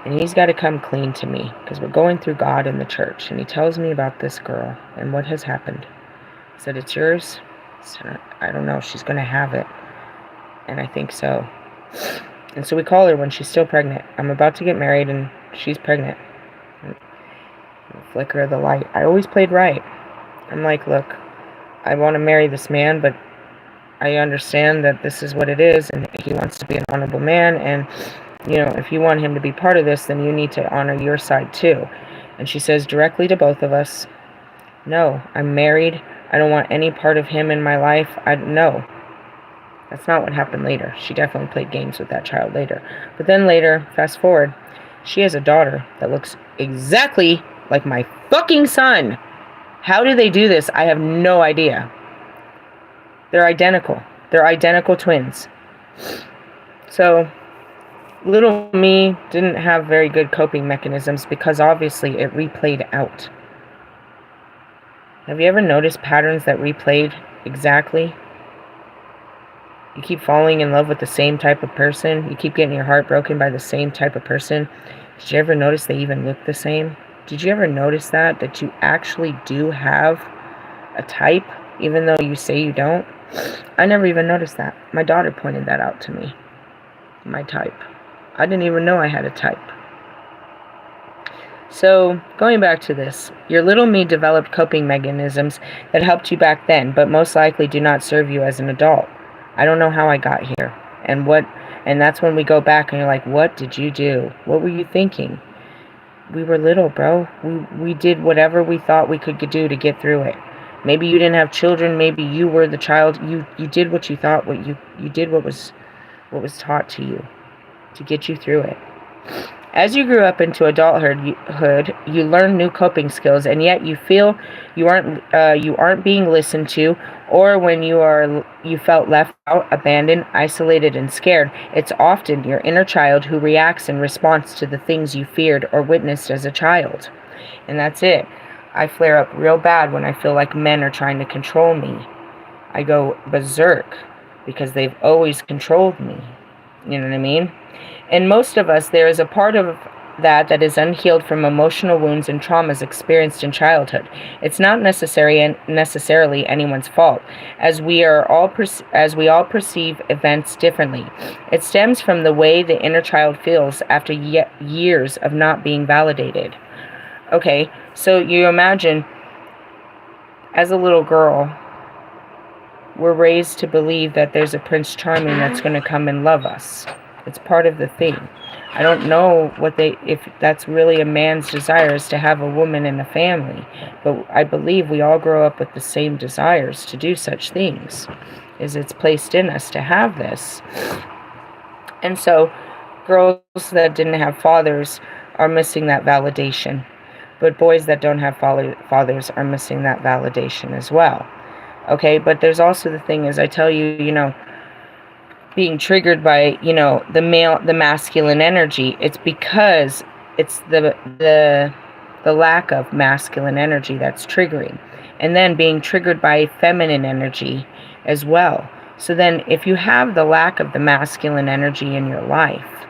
A: And he's got to come clean to me, because we're going through God and the church. And he tells me about this girl and what has happened. I said, it's yours? I said, I don't know. She's going to have it. And I think so. And so we call her when she's still pregnant. I'm about to get married, and she's pregnant. Flicker of the light. I always played right. I'm like, look, I want to marry this man, but I understand that this is what it is, and he wants to be an honorable man, and if you want him to be part of this, then you need to honor your side too. And she says directly to both of us, no, I'm married. I don't want any part of him in my life. No. That's not what happened later. She definitely played games with that child later. But then later, fast forward, she has a daughter that looks exactly like my fucking son. How do they do this? I have no idea. They're identical. They're identical twins. So, little me didn't have very good coping mechanisms because obviously it replayed out. Have you ever noticed patterns that replayed exactly? You keep falling in love with the same type of person. You keep getting your heart broken by the same type of person. Did you ever notice they even look the same? Did you ever notice that you actually do have a type? even though you say you don't. I never even noticed that. My daughter pointed that out to me. My type. I didn't even know I had a type. So, going back to this, your little me developed coping mechanisms that helped you back then, but most likely do not serve you as an adult. I don't know how I got here. And that's when we go back and you're like, what did you do? What were you thinking? We were little, bro. We did whatever we thought we could do to get through it. Maybe you didn't have children, maybe you were the child. You did what you thought, you did what was taught to you to get you through it. As you grew up into adulthood, you learn new coping skills, and yet you feel you aren't being listened to, or when you felt left out, abandoned, isolated, and scared. It's often your inner child who reacts in response to the things you feared or witnessed as a child. And that's it. I flare up real bad when I feel like men are trying to control me. I go berserk because they've always controlled me. You know what I mean? In most of us, there is a part of that is unhealed from emotional wounds and traumas experienced in childhood. It's not necessarily anyone's fault, as we all perceive events differently. It stems from the way the inner child feels after years of not being validated. Okay, so you imagine, as a little girl, we're raised to believe that there's a Prince Charming that's going to come and love us. It's part of the thing. I don't know if that's really a man's desire, is to have a woman in the family. But I believe we all grow up with the same desires to do such things. It's placed in us to have this. And so girls that didn't have fathers are missing that validation. But boys that don't have fathers are missing that validation as well. Okay, but there's also the thing is, I tell you, being triggered by, the masculine energy, it's because it's the lack of masculine energy that's triggering. And then being triggered by feminine energy as well. So then if you have the lack of the masculine energy in your life,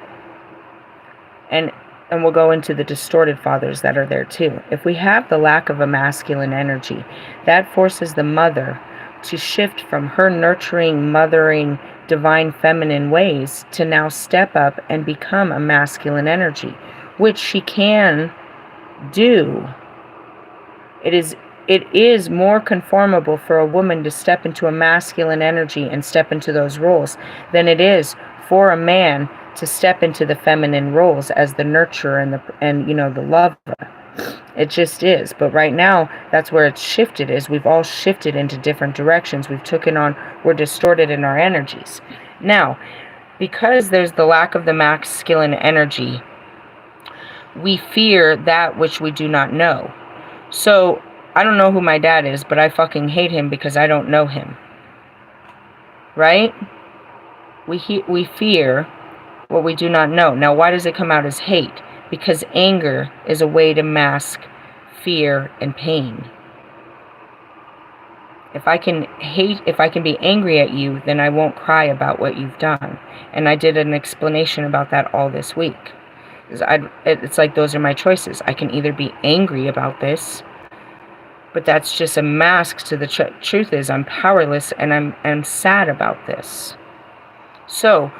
A: and we'll go into the distorted fathers that are there too. If we have the lack of a masculine energy, that forces the mother to shift from her nurturing, mothering, divine feminine ways to now step up and become a masculine energy, which she can do. It is more conformable for a woman to step into a masculine energy and step into those roles than it is for a man to step into the feminine roles as the nurturer and the lover. It just is. But right now, that's where it's shifted, is we've all shifted into different directions. We're distorted in our energies. Now, because there's the lack of the masculine energy, we fear that which we do not know. So, I don't know who my dad is, but I fucking hate him because I don't know him. Right? We fear what we do not know. Now, why does it come out as hate? Because anger is a way to mask fear and pain. If I can be angry at you, then I won't cry about what you've done. And I did an explanation about that all this week. It's like those are my choices. I can either be angry about this, but that's just a mask to the truth is I'm powerless and I'm sad about this. So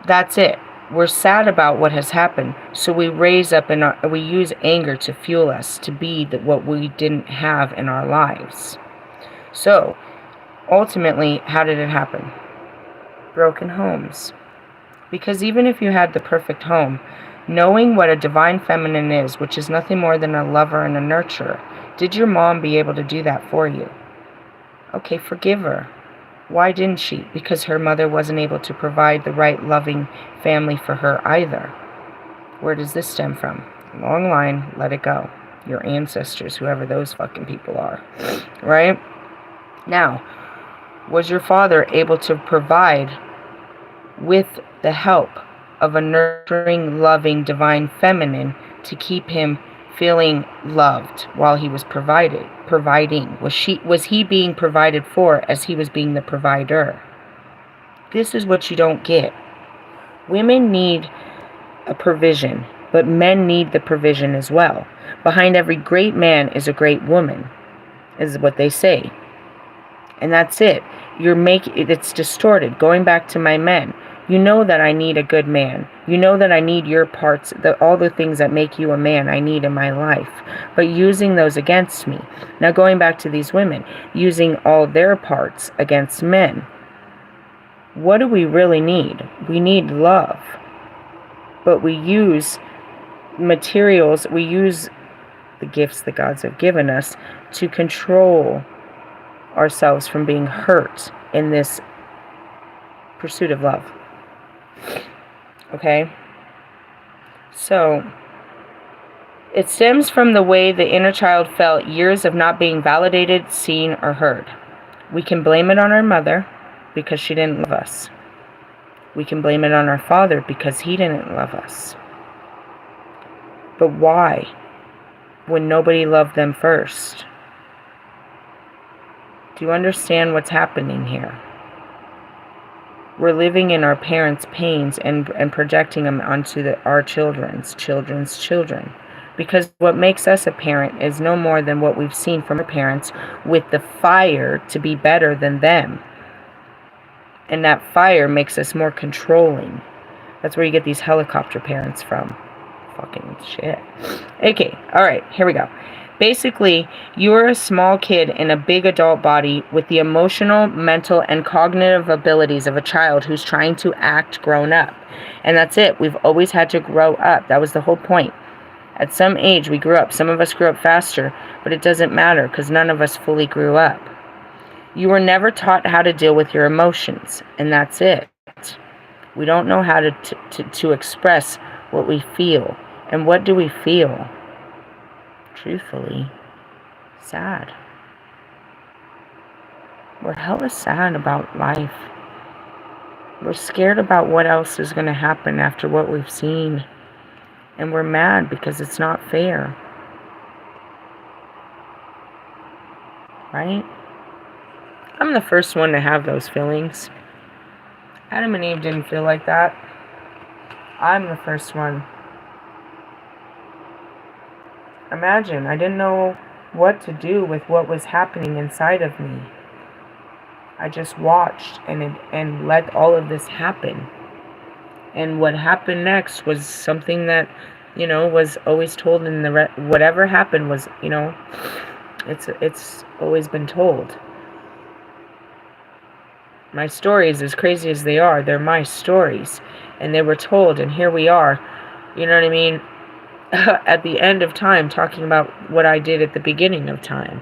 A: that's it. We're sad about what has happened, so we raise up and we use anger to fuel us to be what we didn't have in our lives. So, ultimately, how did it happen? Broken homes. Because even if you had the perfect home, knowing what a divine feminine is, which is nothing more than a lover and a nurturer, did your mom be able to do that for you? Okay, forgive her. Why didn't she? Because her mother wasn't able to provide the right loving family for her either. Where does this stem from? Long line, let it go. Your ancestors, whoever those fucking people are. Right? Now, was your father able to provide with the help of a nurturing, loving, divine feminine to keep him feeling loved while he was providing? Was he being provided for as he was being the provider? This is what you don't get. Women need a provision, but men need the provision as well. Behind every great man is a great woman, is what they say. And that's it. It's distorted. Going back to my men. You know that I need a good man. You know that I need your parts, all the things that make you a man I need in my life. But using those against me. Now going back to these women, using all their parts against men. What do we really need? We need love. But we use materials, we use the gifts the gods have given us to control ourselves from being hurt in this pursuit of love. Okay? So, it stems from the way the inner child felt years of not being validated, seen, or heard. We can blame it on our mother because she didn't love us. We can blame it on our father because he didn't love us. But why? When nobody loved them first. Do you understand what's happening here? We're living in our parents' pains and projecting them onto our children's children. Because what makes us a parent is no more than what we've seen from our parents with the fire to be better than them. And that fire makes us more controlling. That's where you get these helicopter parents from. Fucking shit. Okay, alright, here we go. Basically, you're a small kid in a big adult body with the emotional, mental, and cognitive abilities of a child who's trying to act grown up. And that's it. We've always had to grow up. That was the whole point. At some age, we grew up. Some of us grew up faster, but it doesn't matter because none of us fully grew up. You were never taught how to deal with your emotions, and that's it. We don't know how to express what we feel. And what do we feel? Truthfully, sad. We're hella sad about life. We're scared about what else is going to happen after what we've seen. And we're mad because it's not fair. Right? I'm the first one to have those feelings. Adam and Eve didn't feel like that. I'm the first one. Imagine, I didn't know what to do with what was happening inside of me. I just watched and let all of this happen. And what happened next was something that, was always told in whatever happened was, it's always been told. My stories, as crazy as they are, they're my stories. And they were told, and here we are. You know what I mean? At the end of time, talking about what I did at the beginning of time.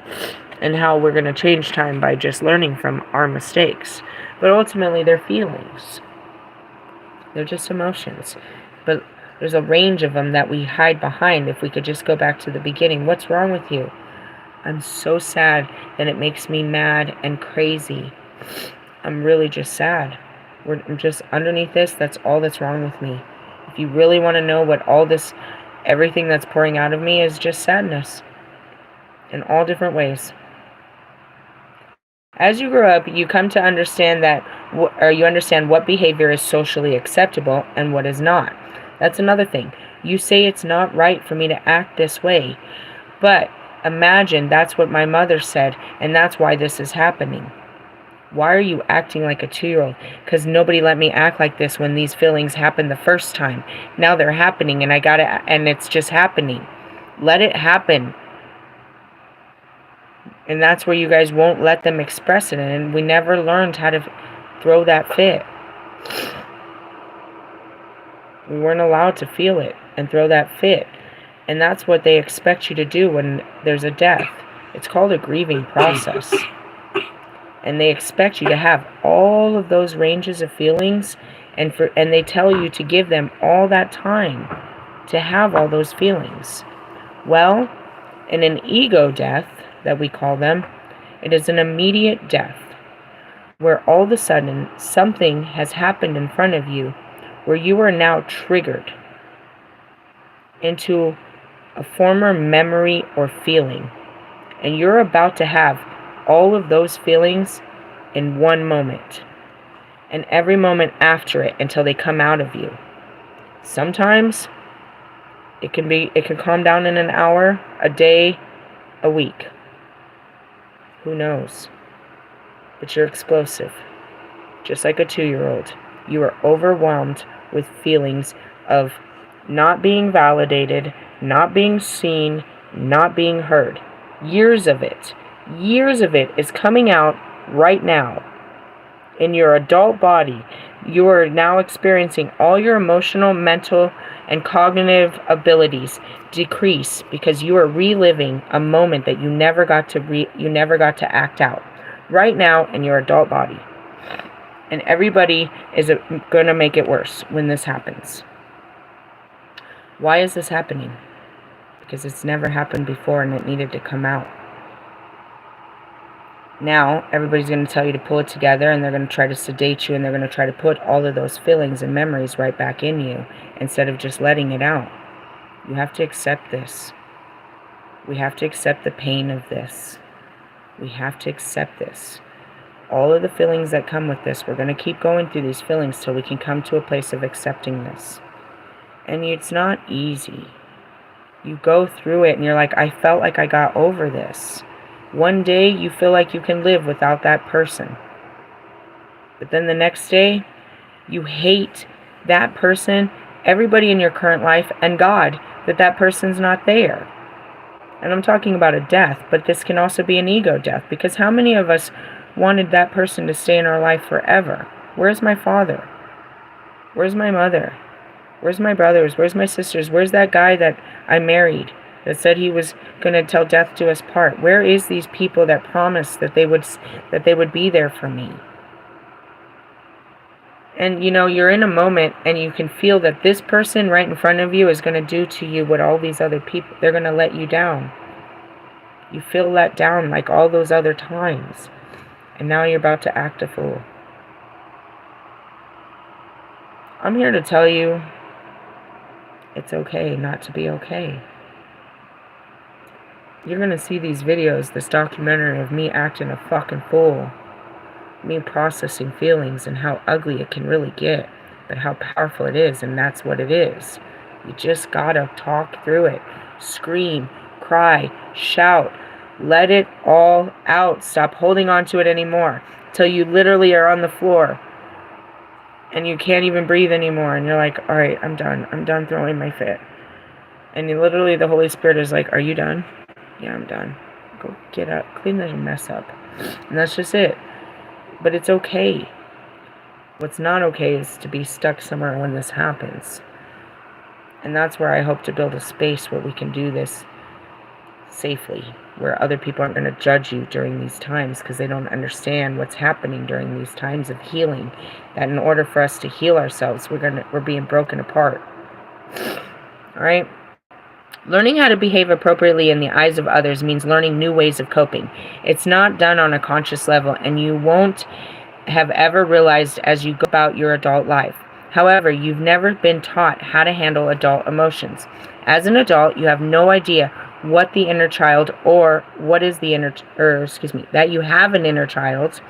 A: And how we're going to change time by just learning from our mistakes. But ultimately, they're feelings. They're just emotions. But there's a range of them that we hide behind if we could just go back to the beginning. What's wrong with you? I'm so sad that it makes me mad and crazy. I'm really just sad. I'm just underneath this, that's all that's wrong with me. If you really want to know what everything that's pouring out of me is just sadness. In all different ways. As you grow up, you come to understand you understand what behavior is socially acceptable and what is not. That's another thing. You say it's not right for me to act this way. But imagine that's what my mother said, and that's why this is happening. Why are you acting like a 2-year-old? Because nobody let me act like this when these feelings happened the first time. Now they're happening, and it's just happening. Let it happen. And that's where you guys won't let them express it. And we never learned how to throw that fit. We weren't allowed to feel it and throw that fit. And that's what they expect you to do when there's a death. It's called a grieving process. And they expect you to have all of those ranges of feelings. And they tell you to give them all that time to have all those feelings. Well, in an ego death, that we call them, it is an immediate death where all of a sudden something has happened in front of you where you are now triggered into a former memory or feeling, and you're about to have all of those feelings in one moment and every moment after it until they come out of you. Sometimes it can calm down in an hour, a day, a week. Who knows? but you're explosive. Just like a 2-year-old. You are overwhelmed with feelings of not being validated, not being seen, not being heard. Years of it is coming out right now. In your adult body, you are now experiencing all your emotional, mental, and cognitive abilities decrease because you are reliving a moment that you never got to act out right now in your adult body. And everybody is going to make it worse when this happens. Why is this happening? Because it's never happened before and it needed to come out. Now, everybody's going to tell you to pull it together, and they're going to try to sedate you, and they're going to try to put all of those feelings and memories right back in you instead of just letting it out. You have to accept this. We have to accept the pain of this. We have to accept this. All of the feelings that come with this, we're going to keep going through these feelings till we can come to a place of accepting this. And it's not easy. You go through it, and you're like, I felt like I got over this. One day, you feel like you can live without that person. But then the next day, you hate that person, everybody in your current life, and God, that person's not there. And I'm talking about a death, but this can also be an ego death. Because how many of us wanted that person to stay in our life forever? Where's my father? Where's my mother? Where's my brothers? Where's my sisters? Where's that guy that I married that said he was going to tell death do us part? Where is these people that promised that they would be there for me? And you know, you're in a moment and you can feel that this person right in front of you is going to do to you what all these other people, they're going to let you down. You feel let down like all those other times. And now you're about to act a fool. I'm here to tell you it's okay not to be okay. You're going to see these videos, this documentary of me acting a fucking fool. Me processing feelings and how ugly it can really get. But how powerful it is, and that's what it is. You just gotta talk through it. Scream, cry, shout. Let it all out. Stop holding on to it anymore. Till you literally are on the floor. And you can't even breathe anymore. And you're like, alright, I'm done. I'm done throwing my fit. And you literally, the Holy Spirit is like, are you done? Yeah, I'm done. Go get up. Clean that mess up. And that's just it. But it's okay. What's not okay is to be stuck somewhere when this happens. And that's where I hope to build a space where we can do this safely. Where other people aren't going to judge you during these times because they don't understand what's happening during these times of healing. That in order for us to heal ourselves, we're being broken apart. Alright? Learning how to behave appropriately in the eyes of others means learning new ways of coping. It's not done on a conscious level, and you won't have ever realized as you go about your adult life. However, you've never been taught how to handle adult emotions. As an adult, you have no idea what the inner child, or what is the that you have an inner child.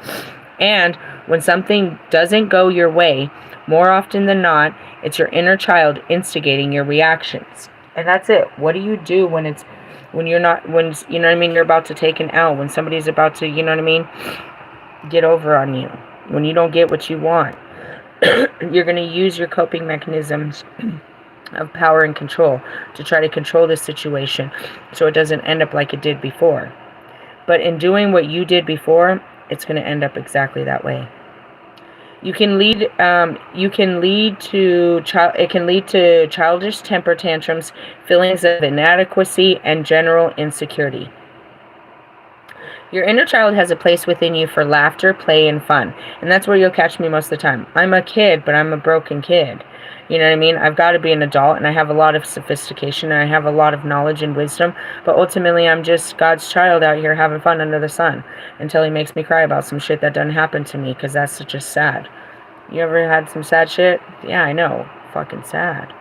A: And when something doesn't go your way, more often than not, it's your inner child instigating your reactions. And that's it. What do you do when you know what I mean, you're about to take an L, when somebody's about to, you know what I mean, get over on you, when you don't get what you want? You're going to use your coping mechanisms of power and control to try to control the situation so it doesn't end up like it did before. But in doing what you did before, it's going to end up exactly that way. It can lead to childish temper tantrums, feelings of inadequacy, and general insecurity. Your inner child has a place within you for laughter, play, and fun. And that's where you'll catch me most of the time. I'm a kid, but I'm a broken kid. You know what I mean? I've got to be an adult, and I have a lot of sophistication, and I have a lot of knowledge and wisdom. But ultimately, I'm just God's child out here having fun under the sun until he makes me cry about some shit that doesn't happen to me, because that's just sad. You ever had some sad shit? Yeah, I know. Fucking sad.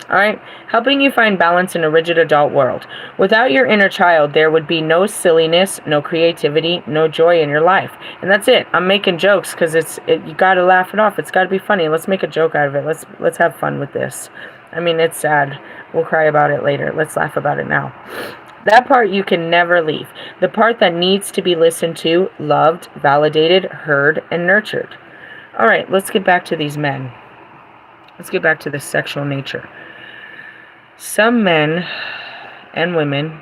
A: Alright? Helping you find balance in a rigid adult world. Without your inner child, there would be no silliness, no creativity, no joy in your life. And that's it. I'm making jokes because you gotta laugh it off. It's gotta be funny. Let's make a joke out of it. Let's have fun with this. I mean, it's sad. We'll cry about it later. Let's laugh about it now. That part you can never leave. The part that needs to be listened to, loved, validated, heard, and nurtured. Alright, let's get back to these men. Let's get back to the sexual nature. Some men and women,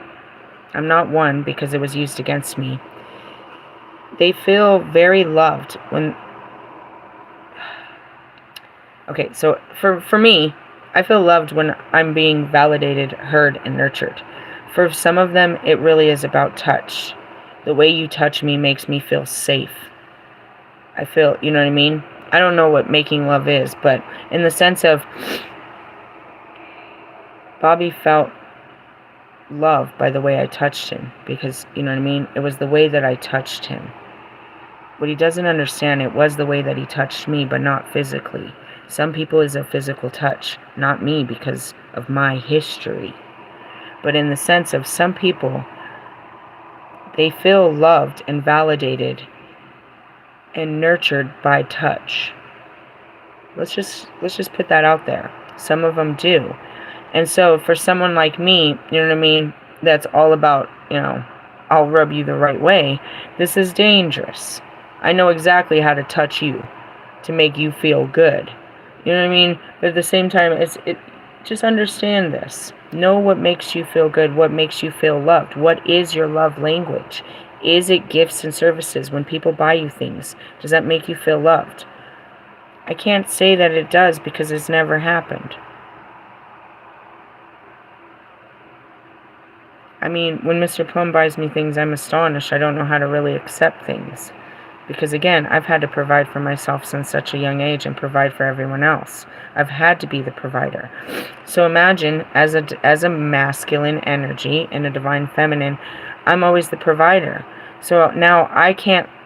A: I'm not one because it was used against me, they feel very loved when... Okay, so for me, I feel loved when I'm being validated, heard, and nurtured. For some of them, it really is about touch. The way you touch me makes me feel safe. I feel, you know what I mean? I don't know what making love is, but in the sense of Bobby felt loved by the way I touched him, because, you know what I mean? It was the way that I touched him. What he doesn't understand, it was the way that he touched me, but not physically. Some people is a physical touch, not me because of my history. But in the sense of some people, they feel loved and validated and nurtured by touch. Let's just put that out there. Some of them do. And so for someone like me, you know what I mean, that's all about, you know, I'll rub you the right way, this is dangerous. I know exactly how to touch you to make you feel good. You know what I mean? But at the same time, just understand this. Know what makes you feel good, what makes you feel loved. What is your love language? Is it gifts and services? When people buy you things, does that make you feel loved? I can't say that it does because it's never happened. I mean, when Mr. Plum buys me things, I'm astonished. I don't know how to really accept things. Because again, I've had to provide for myself since such a young age and provide for everyone else. I've had to be the provider. So imagine, as a masculine energy and a divine feminine, I'm always the provider. So now I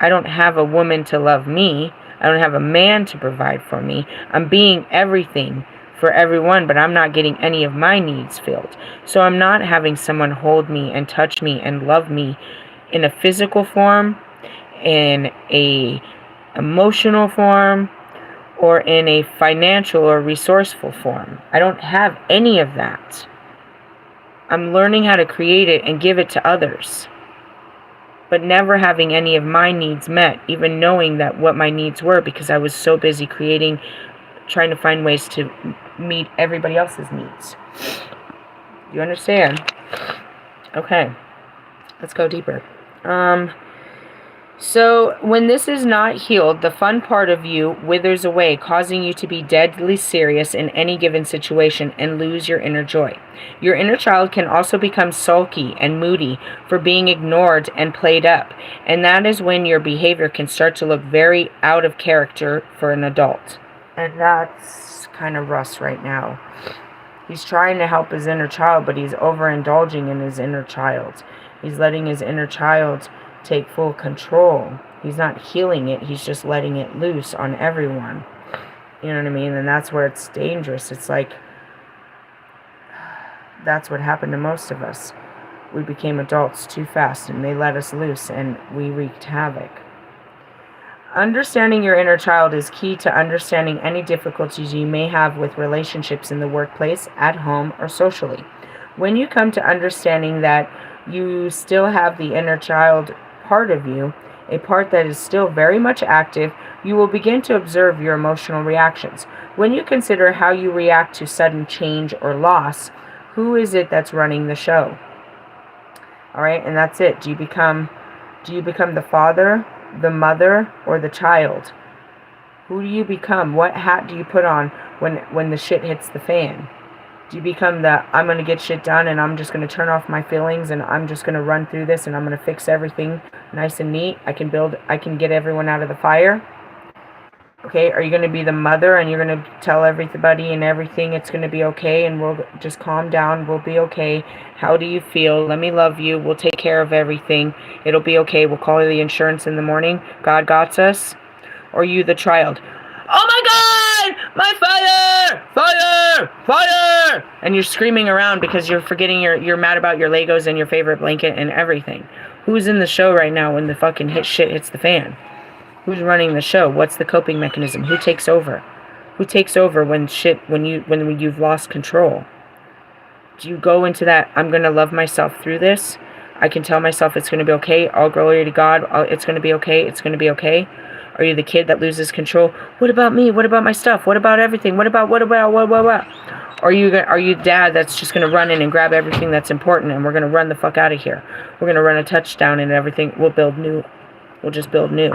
A: don't have a woman to love me. I don't have a man to provide for me. I'm being everything for everyone, but I'm not getting any of my needs filled. So I'm not having someone hold me and touch me and love me in a physical form, in a emotional form, or in a financial or resourceful form. I don't have any of that. I'm learning how to create it and give it to others, but never having any of my needs met, even knowing that what my needs were, because I was so busy creating, trying to find ways to meet everybody else's needs. You understand? Okay, let's go deeper. So when this is not healed, the fun part of you withers away, causing you to be deadly serious in any given situation and lose your inner joy. Your inner child can also become sulky and moody for being ignored and played up, and that is when your behavior can start to look very out of character for an adult. And that's kind of Russ right now. He's trying to help his inner child, but he's overindulging in his inner child. He's letting his inner child take full control. He's not healing it, he's just letting it loose on everyone. You know what I mean? And that's where it's dangerous. It's like, that's what happened to most of us. We became adults too fast and they let us loose and we wreaked havoc. Understanding your inner child is key to understanding any difficulties you may have with relationships in the workplace, at home, or socially. When you come to understanding that you still have the inner child part of you, a part that is still very much active, you will begin to observe your emotional reactions. When you consider how you react to sudden change or loss, who is it that's running the show? All right, and that's it. Do you become the father, the mother, or the child? Who do you become? What hat do you put on when the shit hits the fan? Do you become the, I'm going to get shit done and I'm just going to turn off my feelings and I'm just going to run through this and I'm going to fix everything nice and neat? I can get everyone out of the fire. Okay, are you going to be the mother and you're going to tell everybody and everything it's going to be okay and we'll just calm down, we'll be okay? How do you feel? Let me love you. We'll take care of everything. It'll be okay. We'll call the insurance in the morning. God got us. Or you the child? Oh my God! My fire! Fire! Fire! And you're screaming around because you're forgetting you're mad about your Legos and your favorite blanket and everything. Who's in the show right now when the fucking shit hits the fan? Who's running the show? What's the coping mechanism? Who takes over? Who takes over when you've lost control? Do you go into that, I'm going to love myself through this? I can tell myself it's going to be okay. All glory to God. It's going to be okay. It's going to be okay. Are you the kid that loses control? What about me? What about my stuff? What about everything? What? Are you dad that's just going to run in and grab everything that's important and we're going to run the fuck out of here? We're going to run a touchdown and everything. We'll build new. We'll just build new.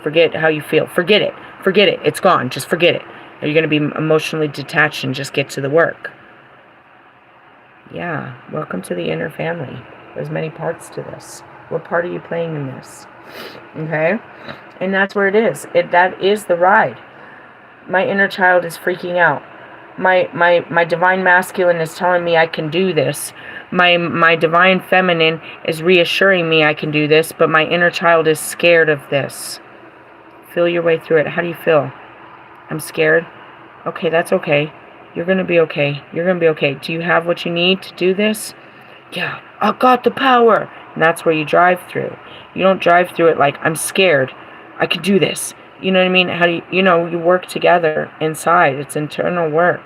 A: Forget how you feel. Forget it. Forget it. It's gone. Just forget it. Are you going to be emotionally detached and just get to the work? Yeah. Welcome to the inner family. There's many parts to this. What part are you playing in this? Okay? And that's where it is. That is the ride. My inner child is freaking out. My divine masculine is telling me I can do this. My divine feminine is reassuring me I can do this, but my inner child is scared of this. Feel your way through it. How do you feel? I'm scared. Okay, that's okay. You're going to be okay. You're going to be okay. Do you have what you need to do this? Yeah, I got the power. And that's where you drive through. You don't drive through it like, I'm scared. I can do this. You know what I mean? How do you, you work together inside. It's internal work.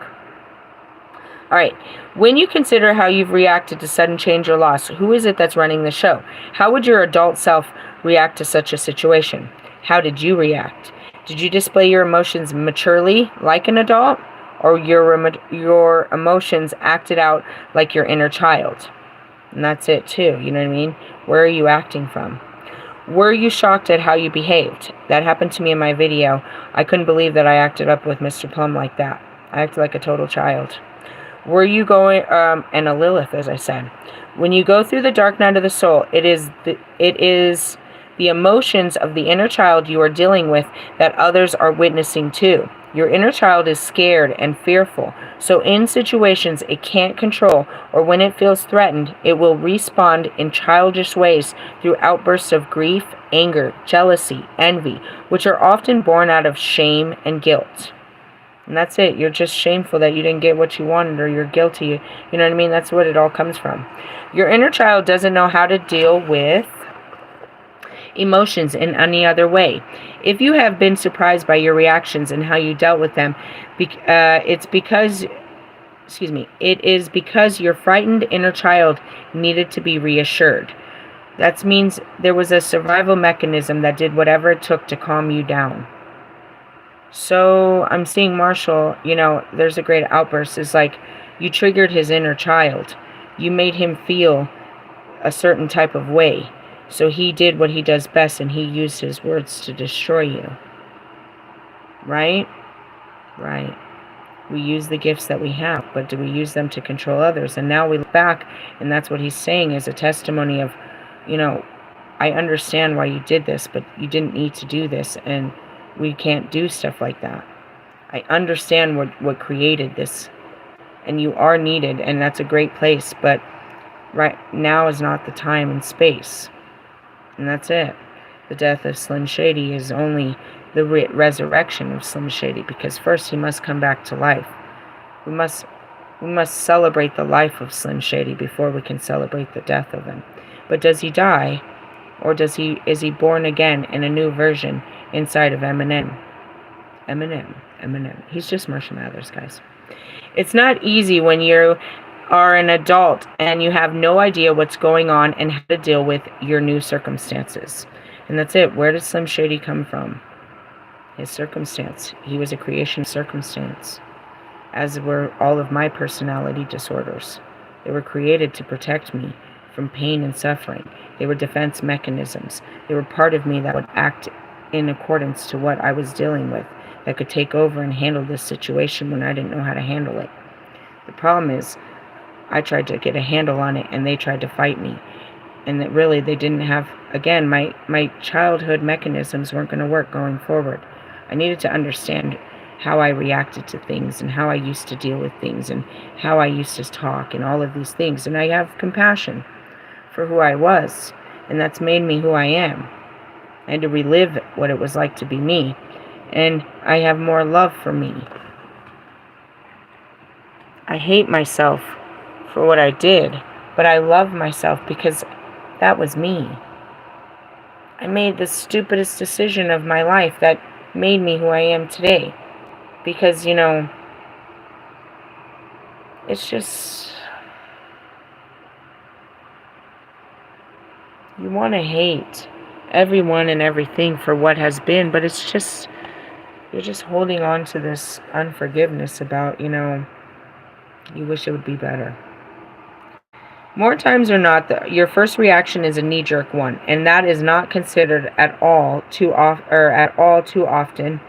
A: All right. When you consider how you've reacted to sudden change or loss, who is it that's running the show? How would your adult self react to such a situation? How did you react? Did you display your emotions maturely like an adult? Or your emotions acted out like your inner child? And that's it too, you know what I mean? Where are you acting from? Were you shocked at how you behaved? That happened to me in my video. I couldn't believe that I acted up with Mr. Plum like that. I acted like a total child. Were you going, and a Lilith, as I said. When you go through the dark night of the soul, it is the emotions of the inner child you are dealing with that others are witnessing too. Your inner child is scared and fearful, so in situations it can't control, or when it feels threatened, it will respond in childish ways through outbursts of grief, anger, jealousy, envy, which are often born out of shame and guilt. And that's it. You're just shameful that you didn't get what you wanted, or you're guilty. You know what I mean? That's what it all comes from. Your inner child doesn't know how to deal with emotions in any other way. If you have been surprised by your reactions and how you dealt with them, it is because your frightened inner child needed to be reassured. That means there was a survival mechanism that did whatever it took to calm you down. So I'm seeing Marshall, there's a great outburst. It's like you triggered his inner child. You made him feel a certain type of way. So he did what he does best, and he used his words to destroy you. Right? Right. We use the gifts that we have, but do we use them to control others? And now we look back, and that's what he's saying is a testimony of, I understand why you did this, but you didn't need to do this, and we can't do stuff like that. I understand what created this, and you are needed, and that's a great place, but right now is not the time and space. And that's it. The death of Slim Shady is only the resurrection of Slim Shady, because first he must come back to life. We must celebrate the life of Slim Shady before we can celebrate the death of him. But does he die, or is he born again in a new version inside of Eminem? Eminem. He's just Marshall Mathers, guys. It's not easy when you are an adult and you have no idea what's going on and how to deal with your new circumstances. And that's it. Where does Slim Shady come from? His circumstance. He was a creation of circumstance, as were all of my personality disorders. They were created to protect me from pain and suffering. They were defense mechanisms. They were part of me that would act in accordance to what I was dealing with, that could take over and handle this situation when I didn't know how to handle it. The problem is, I tried to get a handle on it, and they tried to fight me. And that really, they didn't have, again, my childhood mechanisms weren't going to work going forward. I needed to understand how I reacted to things, and how I used to deal with things, and how I used to talk, and all of these things. And I have compassion for who I was, and that's made me who I am. I had to relive what it was like to be me, and I have more love for me. I hate myself for what I did, but I love myself because that was me. I made the stupidest decision of my life that made me who I am today. Because, it's just, You want to hate everyone and everything for what has been, but it's just, you're just holding on to this unforgiveness about, you know, you wish it would be better. More times than not, your first reaction is a knee-jerk one, and that is not considered at all too often,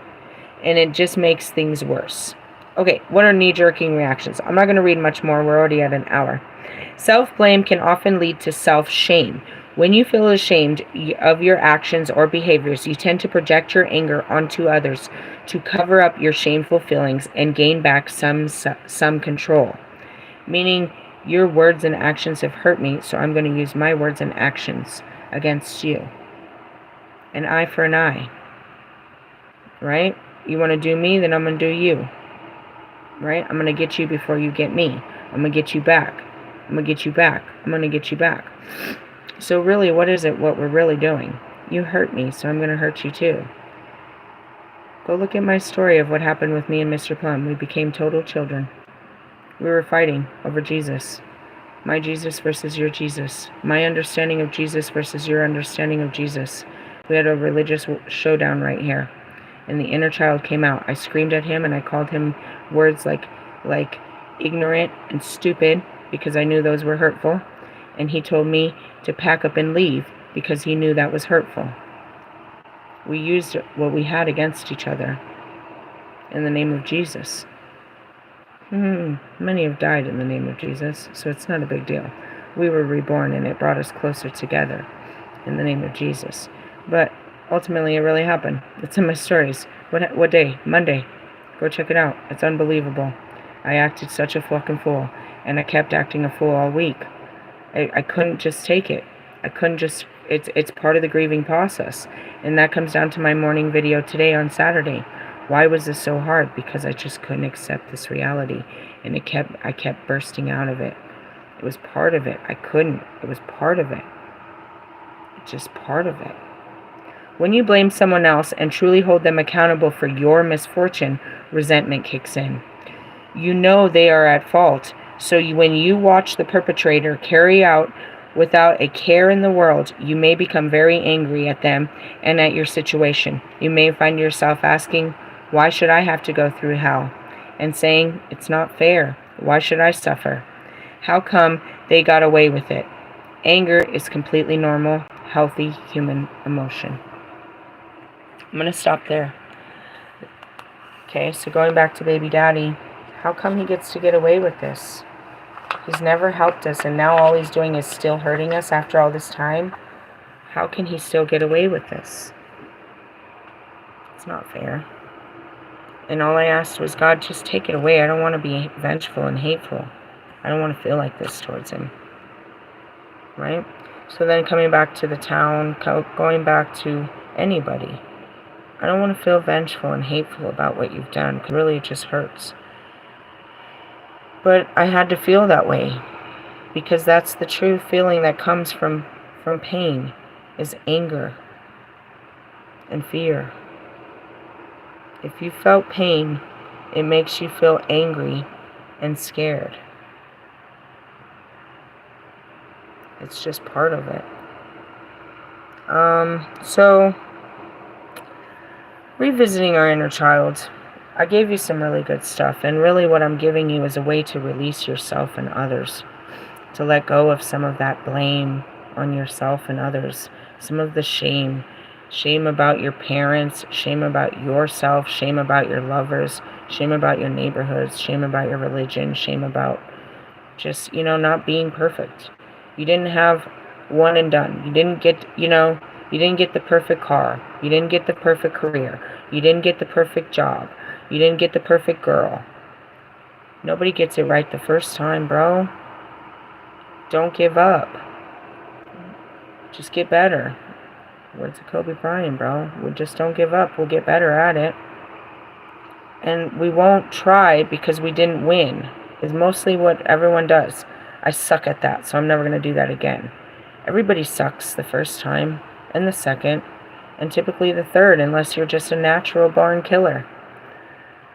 A: and it just makes things worse. Okay, what are knee-jerking reactions? I'm not going to read much more. We're already at an hour. Self-blame can often lead to self-shame. When you feel ashamed of your actions or behaviors, you tend to project your anger onto others to cover up your shameful feelings and gain back some control. Meaning, your words and actions have hurt me, so I'm going to use my words and actions against you. An eye for an eye. Right? You want to do me, then I'm going to do you. Right? I'm going to get you before you get me. I'm going to get you back. I'm going to get you back. I'm going to get you back. So really, what is it, what we're really doing? You hurt me, so I'm going to hurt you too. Go look at my story of what happened with me and Mr. Plum. We became total children. We were fighting over Jesus. My Jesus versus your Jesus. My understanding of Jesus versus your understanding of Jesus. We had a religious showdown right here. And the inner child came out. I screamed at him and I called him words like ignorant and stupid because I knew those were hurtful. And he told me to pack up and leave because he knew that was hurtful. We used what we had against each other in the name of Jesus. Many have died in the name of Jesus, so it's not a big deal. We were reborn and it brought us closer together in the name of Jesus. But ultimately it really happened. It's in my stories. What day? Monday. Go check it out. It's unbelievable. I acted such a fucking fool, and I kept acting a fool all week. I couldn't just take it. I couldn't just, it's part of the grieving process. And that comes down to my morning video today on Saturday. Why was this so hard? Because I just couldn't accept this reality. And I kept bursting out of it. It was part of it. I couldn't. It was part of it. It's just part of it. When you blame someone else and truly hold them accountable for your misfortune, resentment kicks in. You know they are at fault. So when you watch the perpetrator carry out without a care in the world, you may become very angry at them and at your situation. You may find yourself asking, why should I have to go through hell? And saying, it's not fair. Why should I suffer? How come they got away with it? Anger is completely normal, healthy human emotion. I'm going to stop there. Okay, so going back to baby daddy, how come he gets to get away with this? He's never helped us, and now all he's doing is still hurting us after all this time. How can he still get away with this? It's not fair. And all I asked was, God, just take it away. I don't want to be vengeful and hateful. I don't want to feel like this towards him. Right? So then coming back to the town, going back to anybody. I don't want to feel vengeful and hateful about what you've done. Really, it just hurts. But I had to feel that way. Because that's the true feeling that comes from pain. Is anger. And fear. If you felt pain, it makes you feel angry and scared. It's just part of it. So, revisiting our inner child, I gave you some really good stuff, and really what I'm giving you is a way to release yourself and others, to let go of some of that blame on yourself and others, some of the shame about your parents, shame about yourself, shame about your lovers, shame about your neighborhoods, shame about your religion, shame about just, not being perfect. You didn't have one and done. You didn't get, you didn't get the perfect car. You didn't get the perfect career. You didn't get the perfect job. You didn't get the perfect girl. Nobody gets it right the first time, bro. Don't give up. Just get better. Words of Kobe Bryant, bro. We just don't give up. We'll get better at it. And we won't try because we didn't win. Is mostly what everyone does. I suck at that, so I'm never going to do that again. Everybody sucks the first time, and the second, and typically the third, unless you're just a natural born killer.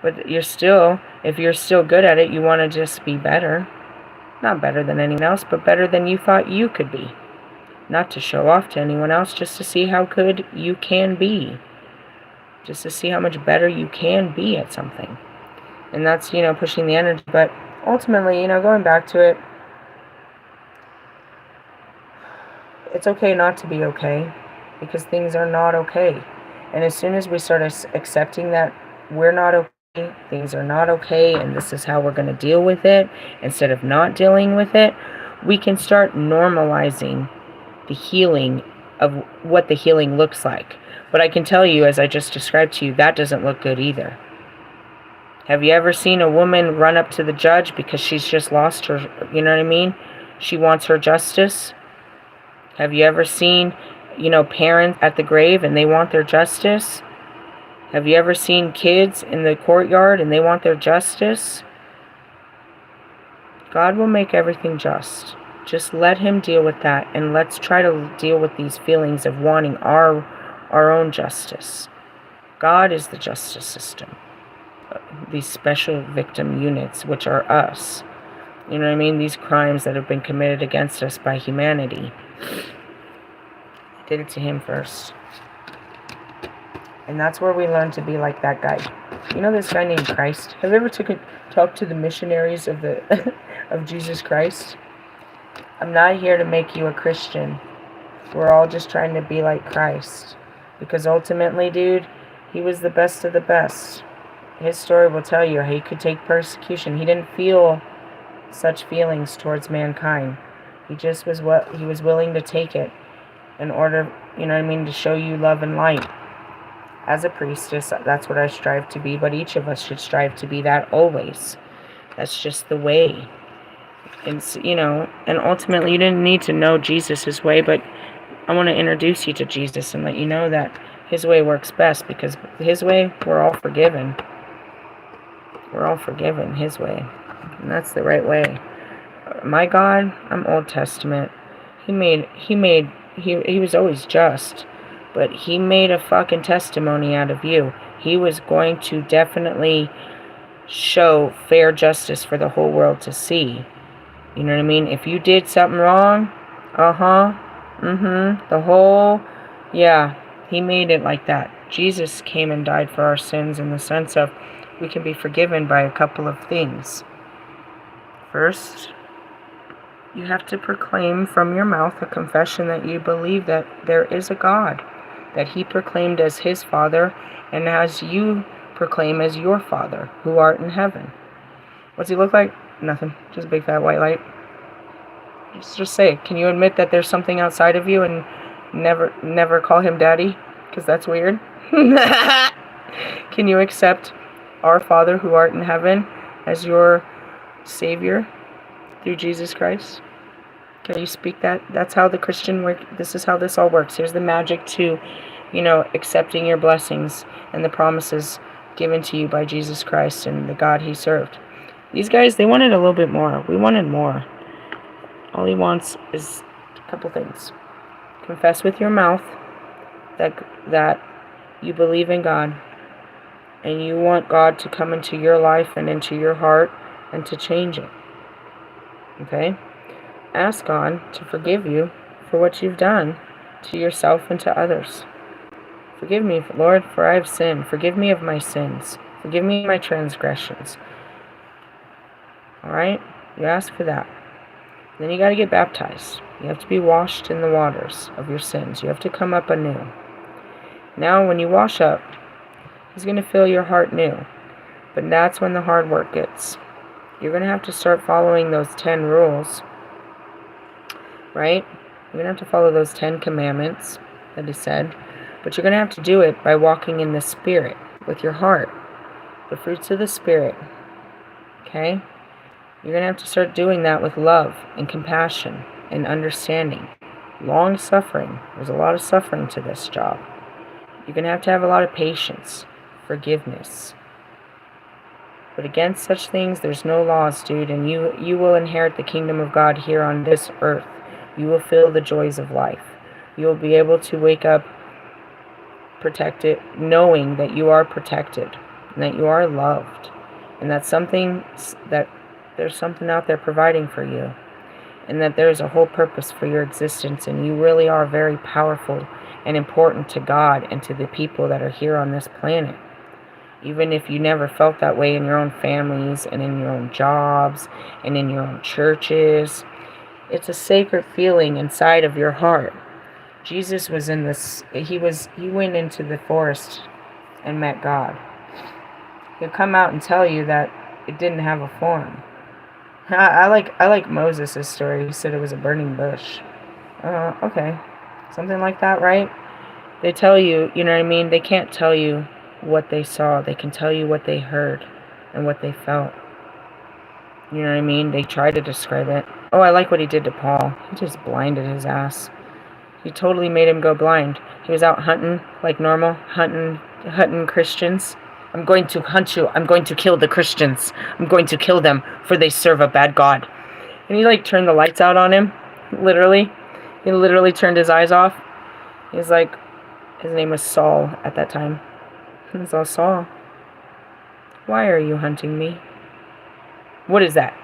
A: But if you're still good at it, you want to just be better. Not better than anyone else, but better than you thought you could be. Not to show off to anyone else, just to see how good you can be. Just to see how much better you can be at something. And that's, pushing the energy. But ultimately, going back to it, it's okay not to be okay, because things are not okay. And as soon as we start accepting that we're not okay, things are not okay, and this is how we're going to deal with it, instead of not dealing with it, we can start normalizing the healing of what the healing looks like. But I can tell you, as I just described to you, that doesn't look good either. Have you ever seen a woman run up to the judge because she's just lost her, you know what I mean? She wants her justice. Have you ever seen, parents at the grave and they want their justice? Have you ever seen kids in the courtyard and they want their justice? God will make everything just. Just let him deal with that, and let's try to deal with these feelings of wanting our own justice. God is the justice system. These special victim units, which are us. You know what I mean? These crimes that have been committed against us by humanity. I did it to him first. And that's where we learn to be like that guy. You know this guy named Christ? Have you ever talked to the missionaries of of Jesus Christ? I'm not here to make you a Christian. We're all just trying to be like Christ. Because ultimately, dude, he was the best of the best. His story will tell you he could take persecution. He didn't feel such feelings towards mankind. He just was he was willing to take it in order, to show you love and light. As a priestess, that's what I strive to be, but each of us should strive to be that always. That's just the way. It's, and ultimately you didn't need to know Jesus' way, but I want to introduce you to Jesus and let you know that his way works best, because his way, we're all forgiven. We're all forgiven his way. And that's the right way. My God, I'm Old Testament. He was always just, but he made a fucking testimony out of you. He was going to definitely show fair justice for the whole world to see. You know what I mean? If you did something wrong, he made it like that. Jesus came and died for our sins in the sense of we can be forgiven by a couple of things. First, you have to proclaim from your mouth a confession that you believe that there is a God, that he proclaimed as his Father, and as you proclaim as your Father, who art in heaven. What's he look like? Nothing. Just a big fat white light. Just say it. Can you admit that there's something outside of you and never call him daddy? Because that's weird. Can you accept our Father who art in heaven as your Savior through Jesus Christ? Can you speak that? That's how the Christian work. This is how this all works. Here's the magic to, accepting your blessings and the promises given to you by Jesus Christ and the God he served. These guys, they wanted a little bit more. We wanted more. All he wants is a couple things. Confess with your mouth that you believe in God, and you want God to come into your life and into your heart and to change it. Okay? Ask God to forgive you for what you've done to yourself and to others. Forgive me, Lord, for I have sinned. Forgive me of my sins. Forgive me of my transgressions. Alright? You ask for that. Then you got to get baptized. You have to be washed in the waters of your sins. You have to come up anew. Now, when you wash up, he's going to fill your heart new. But that's when the hard work gets. You're going to have to start following those 10 rules. Right? You're going to have to follow those 10 commandments that he said. But you're going to have to do it by walking in the Spirit with your heart. The fruits of the Spirit. Okay? You're going to have to start doing that with love and compassion and understanding. Long suffering. There's a lot of suffering to this job. You're going to have a lot of patience, forgiveness. But against such things, there's no laws, dude, and you will inherit the kingdom of God here on this earth. You will feel the joys of life. You will be able to wake up protected, knowing that you are protected and that you are loved, and that there's something out there providing for you. and that there's a whole purpose for your existence, and you really are very powerful and important to God and to the people that are here on this planet. Even if you never felt that way in your own families and in your own jobs and in your own churches, it's a sacred feeling inside of your heart. Jesus was in this, he went into the forest and met God. He'll come out and tell you that it didn't have a form. I like Moses' story. He said it was a burning bush. Okay. Something like that, right? They tell you, you know what I mean? They can't tell you what they saw. They can tell you what they heard and what they felt. You know what I mean? They try to describe it. Oh, I like what he did to Paul. He just blinded his ass. He totally made him go blind. He was out hunting like normal, hunting Christians. I'm going to hunt you. I'm going to kill the Christians. I'm going to kill them, for they serve a bad God. And he like turned the lights out on him, literally. He literally turned his eyes off. He's like, his name was Saul at that time. He was all, Saul, why are you hunting me? What is that?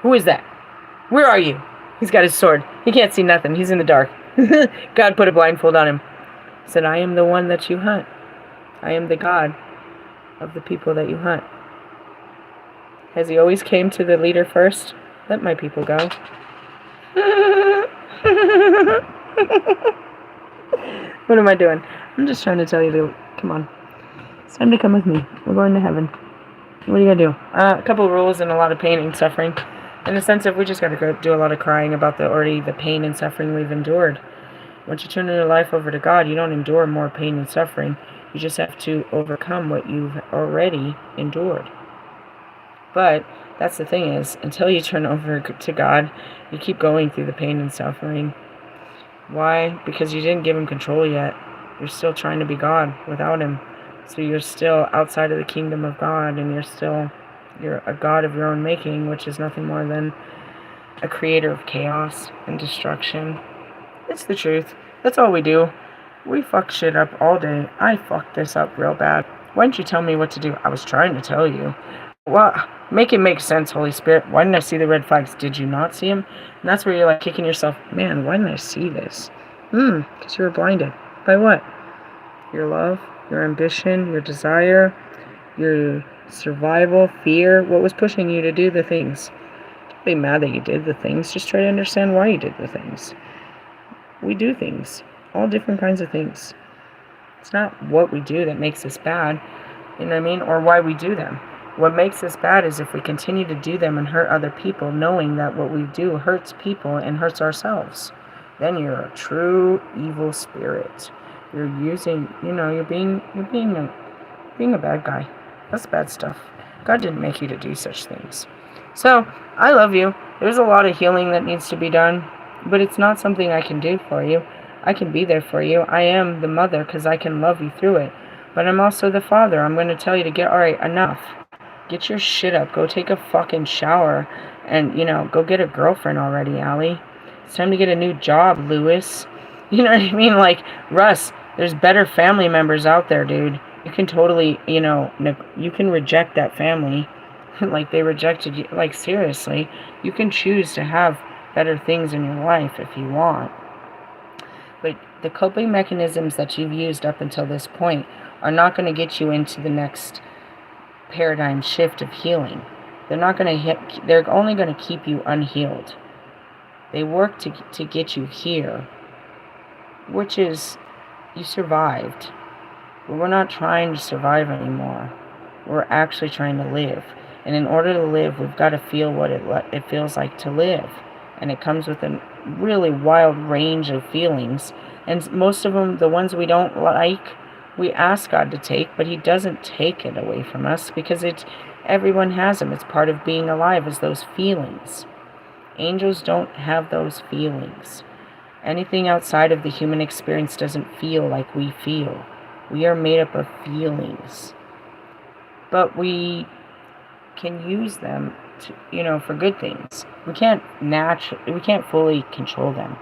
A: Who is that? Where are you? He's got his sword. He can't see nothing. He's in the dark. God put a blindfold on him. He said, I am the one that you hunt. I am the God of the people that you hunt. Has he always came to the leader first? Let my people go. What am I doing? I'm just trying to tell you to, come on. It's time to come with me. We're going to heaven. What are you going to do? A couple rules and a lot of pain and suffering. In the sense of we just got to go do a lot of crying about the pain and suffering we've endured. Once you turn your life over to God, you don't endure more pain and suffering. You just have to overcome what you've already endured. But that's the thing is, until you turn over to God, you keep going through the pain and suffering. Why? Because you didn't give him control yet. You're still trying to be God without him. So you're still outside of the kingdom of God, and you're a god of your own making, which is nothing more than a creator of chaos and destruction. It's the truth. That's all we do. We fuck shit up all day. I fucked this up real bad. Why didn't you tell me what to do? I was trying to tell you. Well, make it make sense, Holy Spirit. Why didn't I see the red flags? Did you not see them? And that's where you're like kicking yourself. Man, why didn't I see this? Because you were blinded. By what? Your love, your ambition, your desire, your survival, fear. What was pushing you to do the things? Don't be mad that you did the things. Just try to understand why you did the things. We do things. All different kinds of things. It's not what we do that makes us bad. You know what I mean? Or why we do them. What makes us bad is if we continue to do them and hurt other people, knowing that what we do hurts people and hurts ourselves. Then you're a true evil spirit. You're using, you're being a bad guy. That's bad stuff. God didn't make you to do such things. So, I love you. There's a lot of healing that needs to be done, but it's not something I can do for you. I can be there for you. I am the mother because I can love you through it. But I'm also the father. I'm going to tell you to get, alright, enough. Get your shit up. Go take a fucking shower. And, go get a girlfriend already, Allie. It's time to get a new job, Lewis. You know what I mean? Like, Russ, there's better family members out there, dude. You can totally, you can reject that family. Like, they rejected you. Like, seriously. You can choose to have better things in your life if you want. But the coping mechanisms that you've used up until this point are not going to get you into the next paradigm shift of healing. They're not going to they're only going to keep you unhealed. They work to get you here, which is you survived. But we're not trying to survive anymore. We're actually trying to live. And in order to live, we've got to feel what it feels like to live. And it comes with a really wild range of feelings. And most of them, the ones we don't like, we ask God to take, but he doesn't take it away from us because everyone has them. It's part of being alive, is those feelings. Angels don't have those feelings. Anything outside of the human experience doesn't feel like we feel. We are made up of feelings. But we can use them to, for good things. We can't fully control them.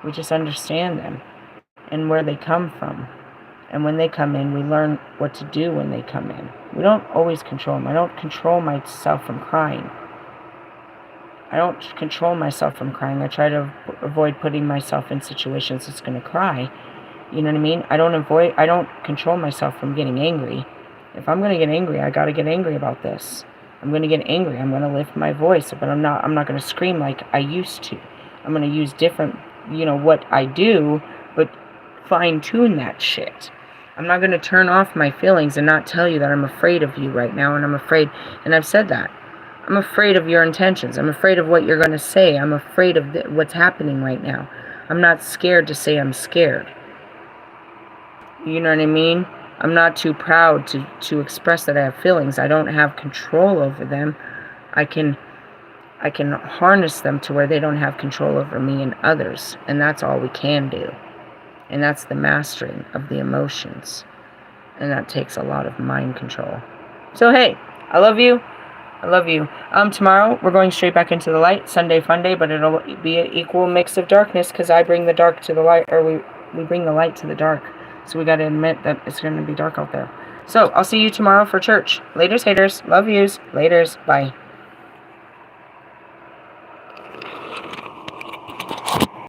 A: We just understand them and where they come from. And when they come in, we learn what to do when they come in. We don't always control them. I don't control myself from crying. I don't control myself from crying. I try to avoid putting myself in situations that's going to cry. You know what I mean? I don't control myself from getting angry. If I'm going to get angry, I got to get angry about this. I'm going to get angry. I'm going to lift my voice, but I'm not going to scream like I used to. I'm going to use different, what I do, but fine-tune that shit. I'm not going to turn off my feelings and not tell you that I'm afraid of you right now, and I'm afraid, and I've said that. I'm afraid of your intentions. I'm afraid of what you're going to say. I'm afraid of what's happening right now. I'm not scared to say I'm scared. You know what I mean? I'm not too proud to express that I have feelings. I don't have control over them. I can harness them to where they don't have control over me and others. And that's all we can do. And that's the mastering of the emotions. And that takes a lot of mind control. So hey, I love you. I love you. Tomorrow we're going straight back into the light. Sunday fun day, but it'll be an equal mix of darkness because I bring the dark to the light, or we bring the light to the dark. So we got to admit that it's going to be dark out there. So I'll see you tomorrow for church. Laters, haters. Love yous. Laters. Bye.